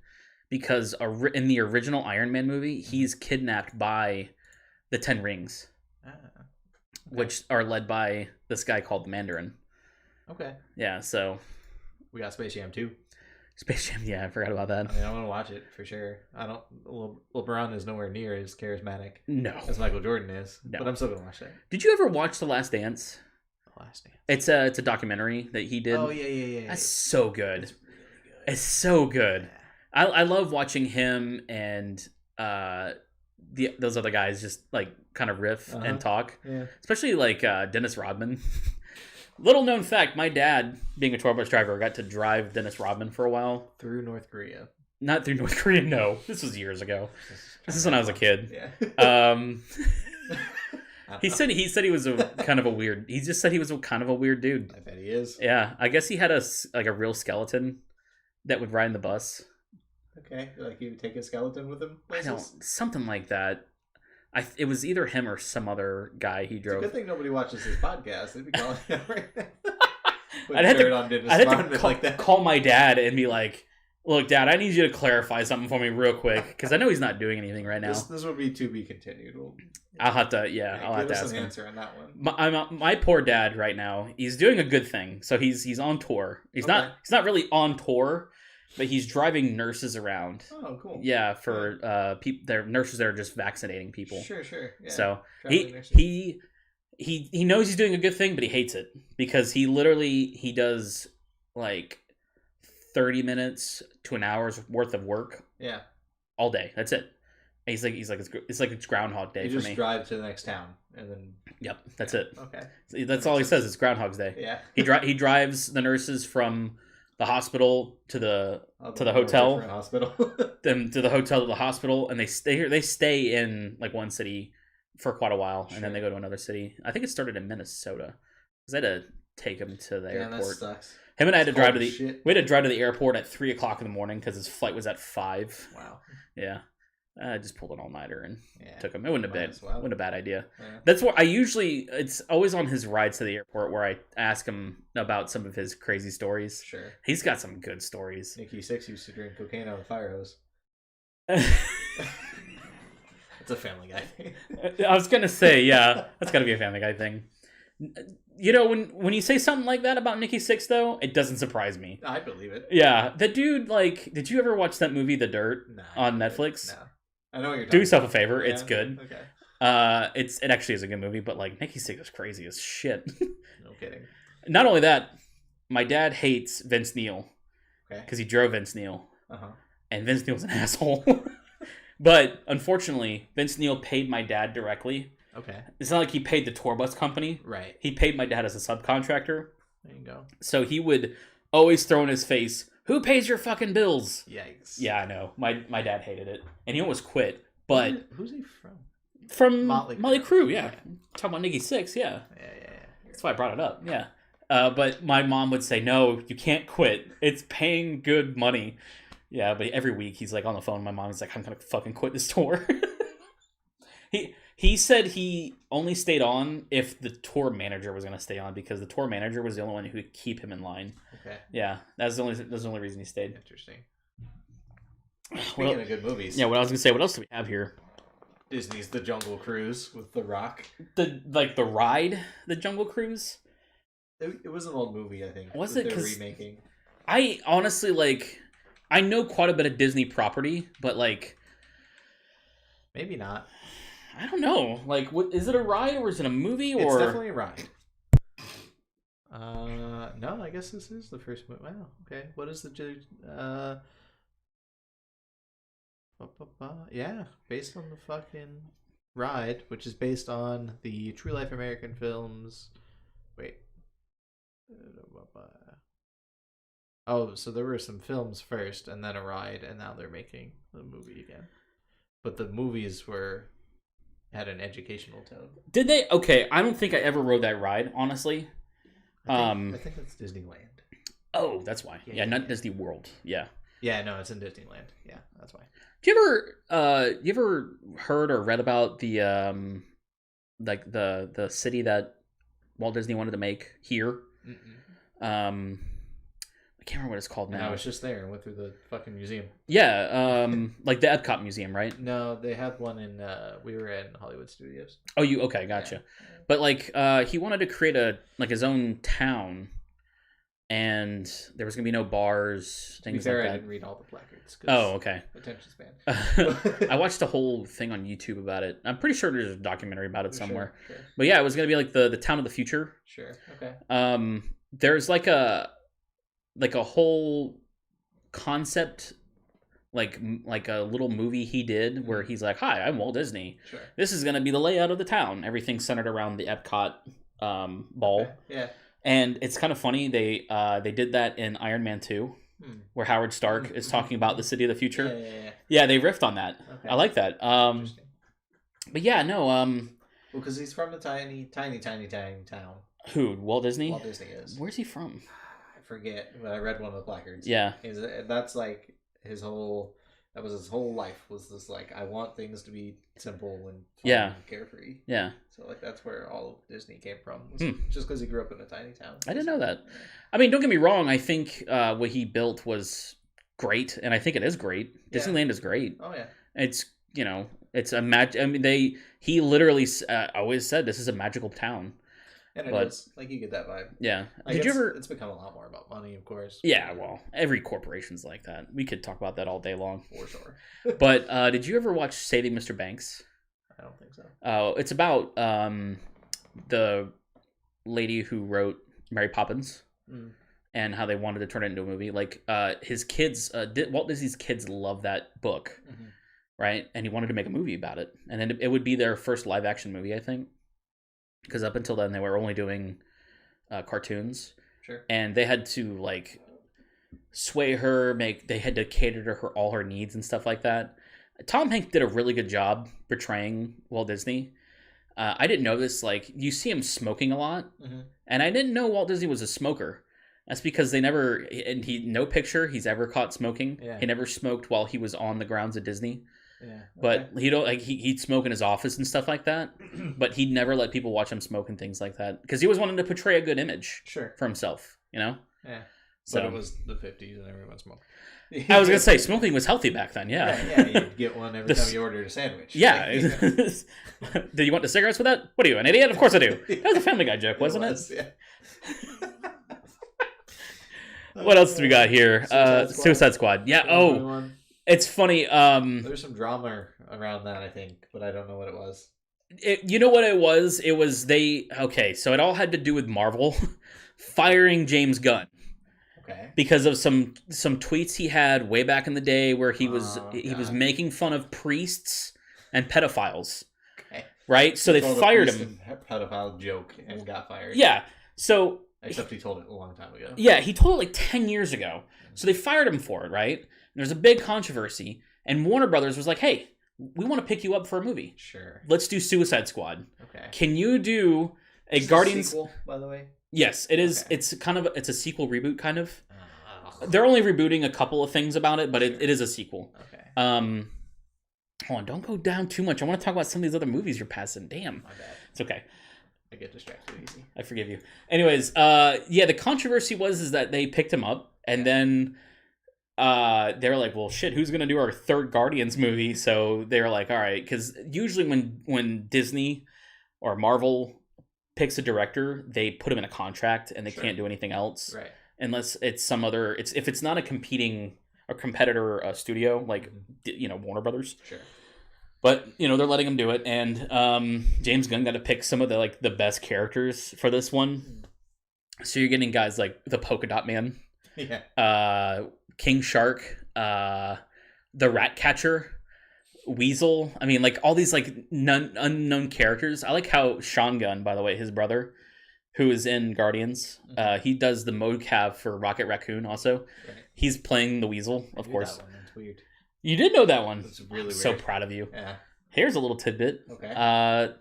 because in the original Iron Man movie, he's kidnapped by the Ten Rings. Okay. Which are led by this guy called the Mandarin. Okay. Yeah, so... We got Space Jam 2. Space Jam, yeah, I forgot about that. I mean, I want to watch it, for sure. LeBron is nowhere near as charismatic as Michael Jordan is. No. But I'm still going to watch that. Did you ever watch The Last Dance? The Last Dance. It's a documentary that he did. Oh, yeah. That's so good. It's really good. It's so good. Yeah. I love watching him and... those other guys just like kind of riff and talk, especially like Dennis Rodman. Little known fact: my dad, being a tour bus driver, got to drive Dennis Rodman for a while through North Korea. Not through North Korea. No, this was years ago. This is when I was a kid. Yeah. He said he was a kind of a weird. He just said he was a kind of a weird dude. I bet he is. Yeah, I guess he had a real skeleton that would ride in the bus. Okay, like he would take a skeleton with him? Something like that. It was either him or some other guy he drove. It's a good thing nobody watches his podcast. They'd be calling him right now. I'd have to call my dad and be like, look, Dad, I need you to clarify something for me real quick, because I know he's not doing anything right now. This would be to be continued. I'll have to, I'll have to ask him. Answer on that one. My poor dad right now, he's doing a good thing. So he's on tour. He's not really on tour, but he's driving nurses around. Oh, cool. Yeah, for they're nurses that are just vaccinating people. Sure. Yeah. So he knows he's doing a good thing, but he hates it because he does like 30 minutes to an hour's worth of work. Yeah. All day. That's it. He's like it's Groundhog Day for me. You just drive to the next town and then. Yep, that's it. Okay. That's all he says. It's Groundhog's Day. Yeah. He drives the nurses from the hospital to the hotel, then to the hotel to the hospital, and they stay in like one city for quite a while, and then they go to another city. I think it started in Minnesota because I had to take him to the airport. That sucks. Him and I had to drive to we had to drive to the airport at 3:00 in the morning because his flight was at 5. Wow. Yeah. I just pulled an all-nighter and took him. It wasn't a bad idea. Yeah. That's what it's always on his rides to the airport where I ask him about some of his crazy stories. Sure. He's got some good stories. Nikki Sixx used to drink cocaine out of a fire hose. It's a Family Guy thing. I was going to say, yeah, that's got to be a Family Guy thing. You know, when you say something like that about Nikki Sixx, though, it doesn't surprise me. I believe it. Yeah. The dude, did you ever watch that movie, The Dirt, on Netflix? No. I know what you're talking about. Do yourself a favor. Yeah, it's good. Okay. It actually is a good movie, but Nikki Sixx is crazy as shit. No kidding. Not only that, my dad hates Vince Neil. Okay. Because he drove Vince Neil. Uh-huh. And Vince Neil's an asshole. But unfortunately, Vince Neil paid my dad directly. Okay. It's not like he paid the tour bus company. Right. He paid my dad as a subcontractor. There you go. So he would always throw in his face, "Who pays your fucking bills?" Yikes. Yeah, I know. My dad hated it. And he almost quit. But who's he from? From Motley Crue, yeah. Talking about Nikki Sixx, yeah. Yeah. That's why I brought it up, yeah. But my mom would say, "No, you can't quit. It's paying good money." Yeah, but every week he's on the phone. My mom's like, "I'm gonna fucking quit this tour." He said he only stayed on if the tour manager was gonna stay on because the tour manager was the only one who could keep him in line. Okay. Yeah, that's the only reason he stayed. Interesting. Speaking of good movies. Yeah, what I was gonna say. What else do we have here? Disney's The Jungle Cruise with The Rock. The ride, The Jungle Cruise. It was an old movie, I think. Was it? They're remaking. I honestly I know quite a bit of Disney property, but maybe not. I don't know. What is it, a ride or is it a movie? Or it's definitely a ride. No, I guess this is the first movie. Wow. Okay. What is the yeah, based on the fucking ride, which is based on the True Life American films. Wait. Oh, so there were some films first, and then a ride, and now they're making the movie again. But the movies had an educational tone. Did they? Okay, I don't think I ever rode that ride, honestly. I think that's Disneyland. Oh, that's why. Yeah, not Disney World. Yeah. Yeah, no, it's in Disneyland. Yeah, that's why. Do you ever heard or read about the like the city that Walt Disney wanted to make here? Mm-mm. I can't remember what it's called now. And I was just there and went through the fucking museum. Yeah, like the Epcot Museum, right? No, they had one in. We were in Hollywood Studios. Oh, okay? Gotcha. Yeah. But like, he wanted to create his own town, and there was gonna be no bars, things like that. I didn't read all the placards. Oh, okay. Attention span. I watched a whole thing on YouTube about it. I'm pretty sure there's a documentary about it somewhere. Sure. But yeah, it was gonna be like the town of the future. Sure. Okay. There's like a whole concept, like a little movie he did where he's like, "Hi, I'm Walt Disney. Sure. This is gonna be the layout of the town. Everything's centered around the Epcot ball." Okay. Yeah. And it's kind of funny. They did that in Iron Man 2, where Howard Stark is talking about the city of the future. Yeah, they riffed on that. Okay. I like that. But yeah, no. Well, because he's from a tiny town. Who? Walt Disney? Walt Disney is. Where's he from? Forget, but I read one of the placards. Yeah, that's like his whole life was this, like, I want things to be simple and fun and carefree. Yeah. So like that's where all of Disney came from. Just because he grew up in a tiny town. I didn't know that. I mean, don't get me wrong. I think what he built was great, and I think it is great. Yeah. Disneyland is great. Oh yeah. It's it's a I mean, he literally always said this is a magical town. And it is. Like, you get that vibe. Yeah. Like, it's become a lot more about money, of course. Yeah, well, every corporation's like that. We could talk about that all day long. For sure. But did you ever watch Saving Mr. Banks? I don't think so. Oh, it's about the lady who wrote Mary Poppins and how they wanted to turn it into a movie. Like, his kids, Walt Disney's kids love that book, right? And he wanted to make a movie about it. And then it would be their first live action movie, I think. Because up until then, they were only doing cartoons. Sure. And they had to, like, sway her, they had to cater to her, all her needs and stuff like that. Tom Hanks did a really good job portraying Walt Disney. I didn't know this. Like, you see him smoking a lot. And I didn't know Walt Disney was a smoker. That's because no picture he's ever caught smoking. Yeah. He never smoked while he was on the grounds of Disney. Yeah, okay. But he'd smoke in his office and stuff like that. But he'd never let people watch him smoke and things like that because he was wanting to portray a good image for himself, you know. Yeah, so it was the 50s and everyone smoked. I was gonna say smoking was healthy back then. Yeah, you'd get one every time you ordered a sandwich. Yeah. Do you want the cigarettes with that? What are you, an idiot? Of course I do. That was a Family Guy joke, wasn't it? Yeah. What else do we got here? Suicide Squad. Yeah. Oh. It's funny. There's some drama around that, I think, but I don't know what it was. You know what it was? It was so it all had to do with Marvel firing James Gunn. Okay. Because of some tweets he had way back in the day where he was making fun of priests and pedophiles. Okay. Right? So they fired him. Pedophile joke and got fired. Yeah. So except he told it a long time ago. Yeah, he told it like 10 years ago. So they fired him for it, right? There's a big controversy, and Warner Brothers was like, "Hey, we want to pick you up for a movie. Sure. Let's do Suicide Squad. Okay. Can you do a Guardians sequel, by the way? Yes, it is. Okay. It's a sequel reboot kind of. They're only rebooting a couple of things about it, but it is a sequel. Okay. Hold on, don't go down too much. I want to talk about some of these other movies you're passing. Damn. My bad. It's okay. I get distracted easy. I forgive you. Anyways, the controversy was that they picked him up, and then they were like, well, shit, who's going to do our third Guardians movie? So they were like, all right, because usually when Disney or Marvel picks a director, they put him in a contract and they can't do anything else. Right. Unless it's some other, if it's not a competitor studio, like, Warner Brothers. Sure. But, they're letting him do it. And James Gunn got to pick some of the best characters for this one. So you're getting guys like the Polka Dot Man, King Shark, the Rat Catcher, Weasel. I mean, like all these like unknown characters. I like how Sean Gunn, by the way, his brother, who is in Guardians, he does the mocap for Rocket Raccoon. Also, he's playing the Weasel, of course. That one. That's weird. You did know that one. That's really weird. So proud of you. Yeah. Here's a little tidbit. Okay.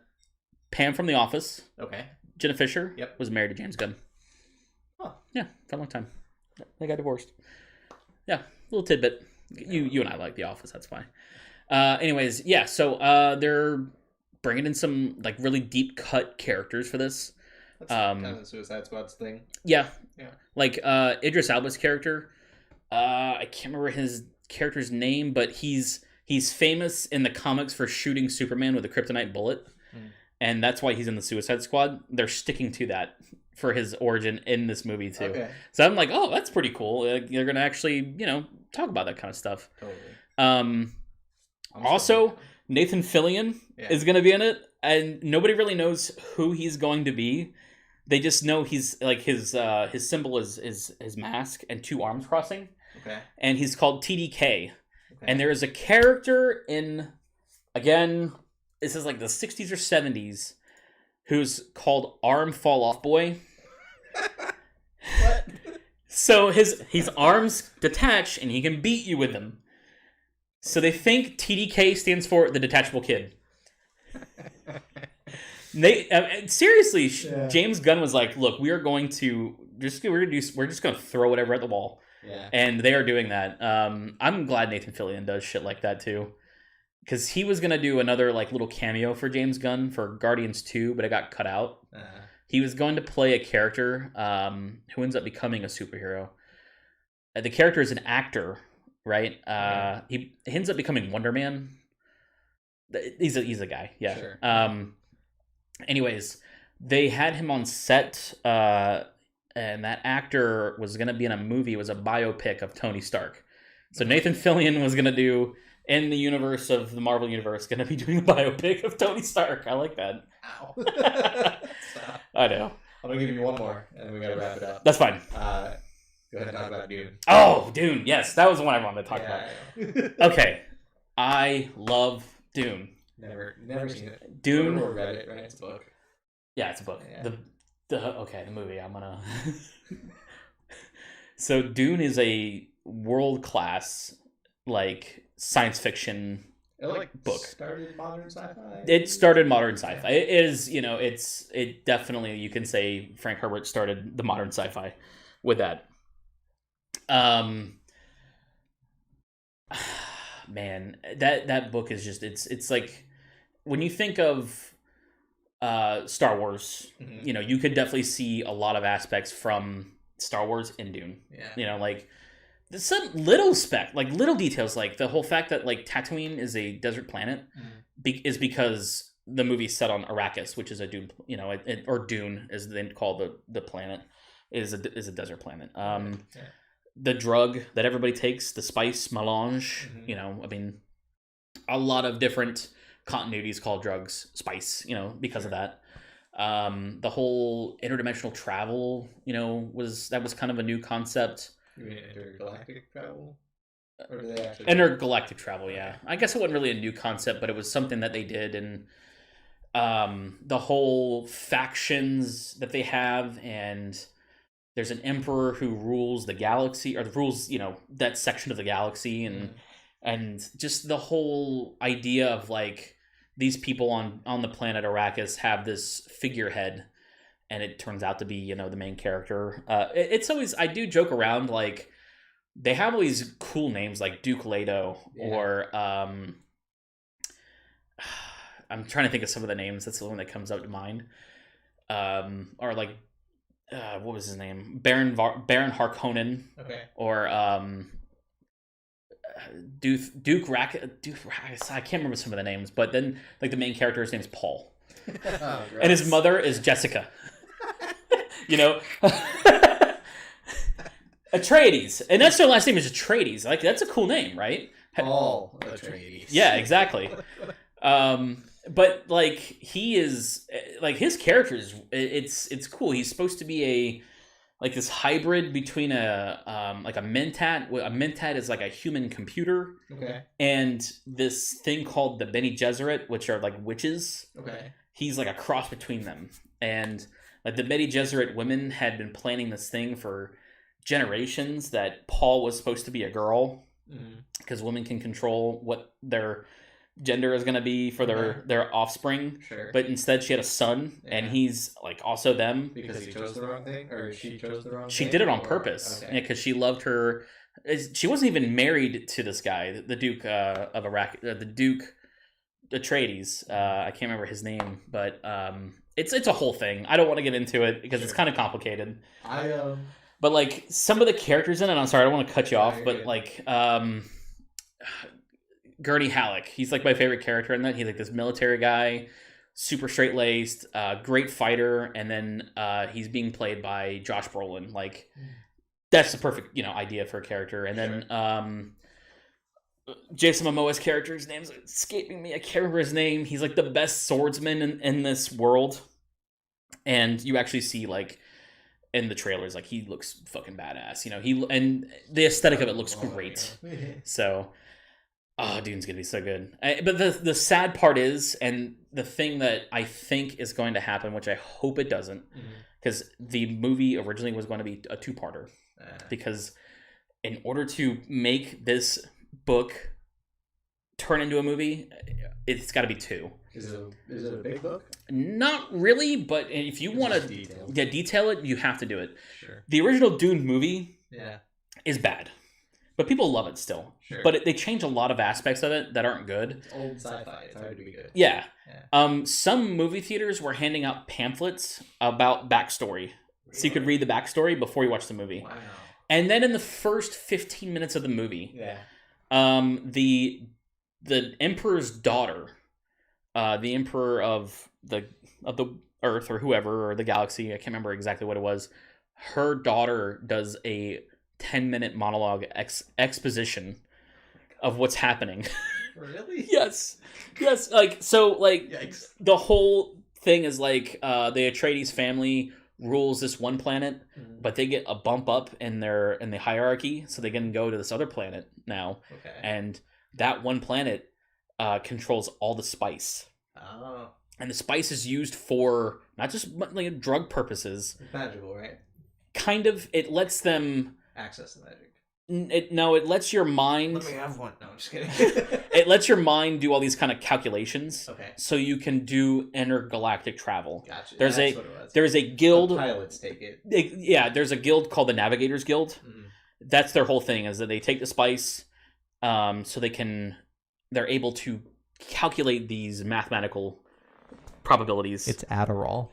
Pam from The Office. Okay. Jenna Fisher. Yep. Was married to James Gunn. Huh. Yeah, for a long time. They got divorced. Yeah, little tidbit. You and I like The Office. That's why. Anyways, yeah. So they're bringing in some like really deep cut characters for this. That's kind of the Suicide Squad's thing. Yeah. Like Idris Elba's character. I can't remember his character's name, but he's famous in the comics for shooting Superman with a kryptonite bullet, and that's why he's in the Suicide Squad. They're sticking to that for his origin in this movie too. Okay. So I'm like, oh, that's pretty cool. They're gonna actually, talk about that kind of stuff. Totally. Also, Nathan Fillion is gonna be in it, and nobody really knows who he's going to be. They just know he's like his symbol is his mask and two arms crossing. Okay. And he's called TDK. Okay. And there is a character in, again, this is like the 60s or 70s, who's called Arm Fall Off Boy. What? So his arms detach and he can beat you with them. So they think TDK stands for the Detachable Kid. Seriously, James Gunn was like, "Look, we're just going to throw whatever at the wall." Yeah. And they are doing that. I'm glad Nathan Fillion does shit like that too, because he was gonna do another like little cameo for James Gunn for Guardians 2, but it got cut out. He was going to play a character who ends up becoming a superhero. The character is an actor, right? He ends up becoming Wonder Man. He's a guy, yeah. Sure. Anyways, they had him on set. And that actor was going to be in a movie. It was a biopic of Tony Stark. So Nathan Fillion was going to do, in the universe of the Marvel Universe, going to be doing a biopic of Tony Stark. I like that. Ow. I know. I'm going to give you one more, and then we got to wrap it up. That's fine. Go ahead and talk about Dune. Oh, Dune. Yes, that was the one I wanted to talk about. Okay. I love Dune. Never seen it. Dune. Or read it, right? It's a book. Yeah, it's a book. Yeah. The movie, I'm gonna... So Dune is a world-class, like, science fiction book. Started modern sci-fi? It started modern sci-fi. It is, it definitely, you can say Frank Herbert started the modern sci-fi with that. Man, that book is just, it's like, when you think of Star Wars, you could definitely see a lot of aspects from Star Wars in Dune. Yeah. Like there's some little details, like the whole fact that like Tatooine is a desert planet is because the movie's set on Arrakis, which is a dune, or Dune as they call the planet, is a desert planet. The drug that everybody takes, the spice melange, I mean, a lot of different continuities called drugs spice, because of that. The whole interdimensional travel, was kind of a new concept. You mean intergalactic travel? Or do they actually... Intergalactic travel, yeah. I guess it wasn't really a new concept, but it was something that they did, and the whole factions that they have, and there's an emperor who rules the galaxy, or rules, that section of the galaxy, and just the whole idea of like these people on the planet Arrakis have this figurehead, and it turns out to be, the main character. It's always, I do joke around, like, they have all these cool names, like Duke Leto, or, I'm trying to think of some of the names, that's the one that comes up to mind. Or like, what was his name? Baron Harkonnen. Okay. Or, Duke Rackus, I can't remember some of the names, but then like the main character's name is Paul. And his mother is Jessica. Atreides, and that's their last name is Atreides. Like that's a cool name, right? Paul Atreides. Yeah, exactly. But like he is like his character is it's cool. He's supposed to be like this hybrid between a mentat. A mentat is like a human computer. Okay. And this thing called the Bene Gesserit, which are like witches. Okay. He's like a cross between them. And like the Bene Gesserit women had been planning this thing for generations that Paul was supposed to be a girl, because women can control what their gender is going to be for their offspring. Sure. But instead she had a son, and he's like also them. Because he chose the wrong thing? Or she chose the wrong thing? She did it on purpose. Okay. Yeah, because she loved her. She wasn't even married to this guy, the Duke of Iraq, the Duke Atreides. I can't remember his name, but it's a whole thing. I don't want to get into it because it's kind of complicated. But like some of the characters in it, I'm sorry, I don't want to cut you off, but like Gurney Halleck, he's like my favorite character in that. He's like this military guy, super straight laced, great fighter, and then he's being played by Josh Brolin. Like that's the perfect idea for a character. And then Jason Momoa's character's name's escaping me. I can't remember his name. He's like the best swordsman in this world, and you actually see like in the trailers, like he looks fucking badass. And the aesthetic of it looks great. So. Oh, Dune's gonna be so good. But the sad part is, and the thing that I think is going to happen, which I hope it doesn't, because the movie originally was going to be a 2-parter. Because in order to make this book turn into a movie, it's got to be 2. Is it a big book? Not really, but if you want to detail it, you have to do it. Sure. The original Dune movie is bad. But people love it still. Sure. But they change a lot of aspects of it that aren't good. It's old sci-fi. It's hard to be good. Yeah. Some movie theaters were handing out pamphlets about backstory. Really? So you could read the backstory before you watch the movie. Wow. And then in the first 15 minutes of the movie, the Emperor's daughter, the Emperor of the Earth or whoever, or the galaxy, I can't remember exactly what it was, her daughter does a 10-minute monologue exposition of what's happening. Really? Yes. Like so, like Yikes. The whole thing is like the Atreides family rules this one planet, but they get a bump up in the hierarchy, so they can go to this other planet now. Okay. And that one planet controls all the spice. Oh. And the spice is used for not just like drug purposes. It's magical, right? Kind of. It lets them access the magic. It lets your mind. Let me have one. No, I'm just kidding. It lets your mind do all these kind of calculations. Okay. So you can do intergalactic travel. Gotcha. There's a guild. The pilots take it. There's a guild called the Navigators Guild. That's their whole thing, is that they take the spice, so they're able to calculate these mathematical probabilities. It's Adderall.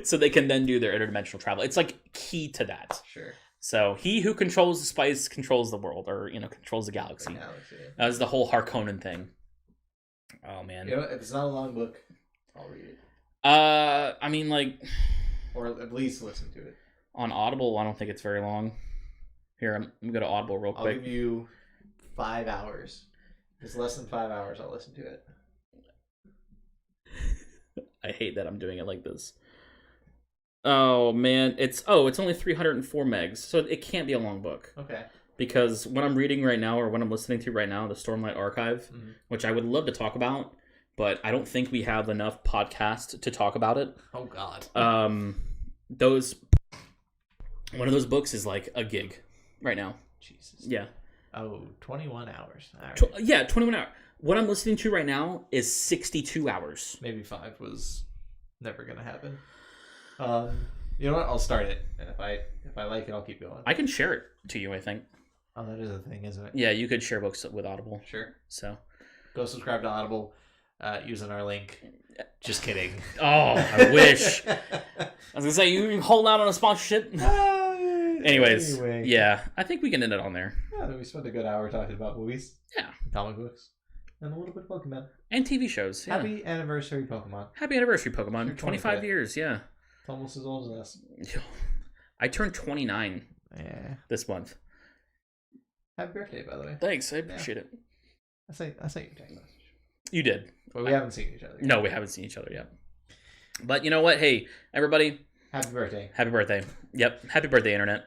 So they can then do their interdimensional travel. It's like key to that. Sure. So he who controls the spice controls the world, or controls the galaxy. That was the whole Harkonnen thing. Oh man. If it's not a long book, I'll read it. I mean, like, or at least listen to it on Audible. I don't think it's very long. Here, I'm gonna go to Audible real quick. I'll give you 5 hours. If it's less than 5 hours, I'll listen to it. I hate that I'm doing it like this. Oh man, it's only 304 megs, so it can't be a long book. Okay. Because what I'm reading right now, or what I'm listening to right now, the Stormlight Archive, which I would love to talk about, but I don't think we have enough podcasts to talk about it. Oh God. One of those books is like a gig right now. Jesus. Yeah. Oh, 21 hours. Yeah, 21 hours. What I'm listening to right now is 62 hours. Maybe 5 was never gonna happen. You know what? I'll start it, and if I like it, I'll keep going. I can share it to you, I think. Oh, that is a thing, isn't it? Yeah, you could share books with Audible. Sure. So, go subscribe to Audible using our link. Just kidding. Oh, I wish. I was gonna say you hold out on a sponsorship. Anyways, yeah, I think we can end it on there. Yeah, we spent a good hour talking about movies. Yeah, comic books. And a little bit of Pokemon. And TV shows. Yeah. Happy anniversary, Pokemon. Happy anniversary, Pokemon. 25 years, yeah. It's almost as old as us. I turned 29 this month. Happy birthday, by the way. Thanks, I appreciate it. I sent you a text message. You did. But we haven't seen each other yet. No, we haven't seen each other yet. But you know what? Hey, everybody, Happy birthday. Happy birthday. Yep. Happy birthday, Internet.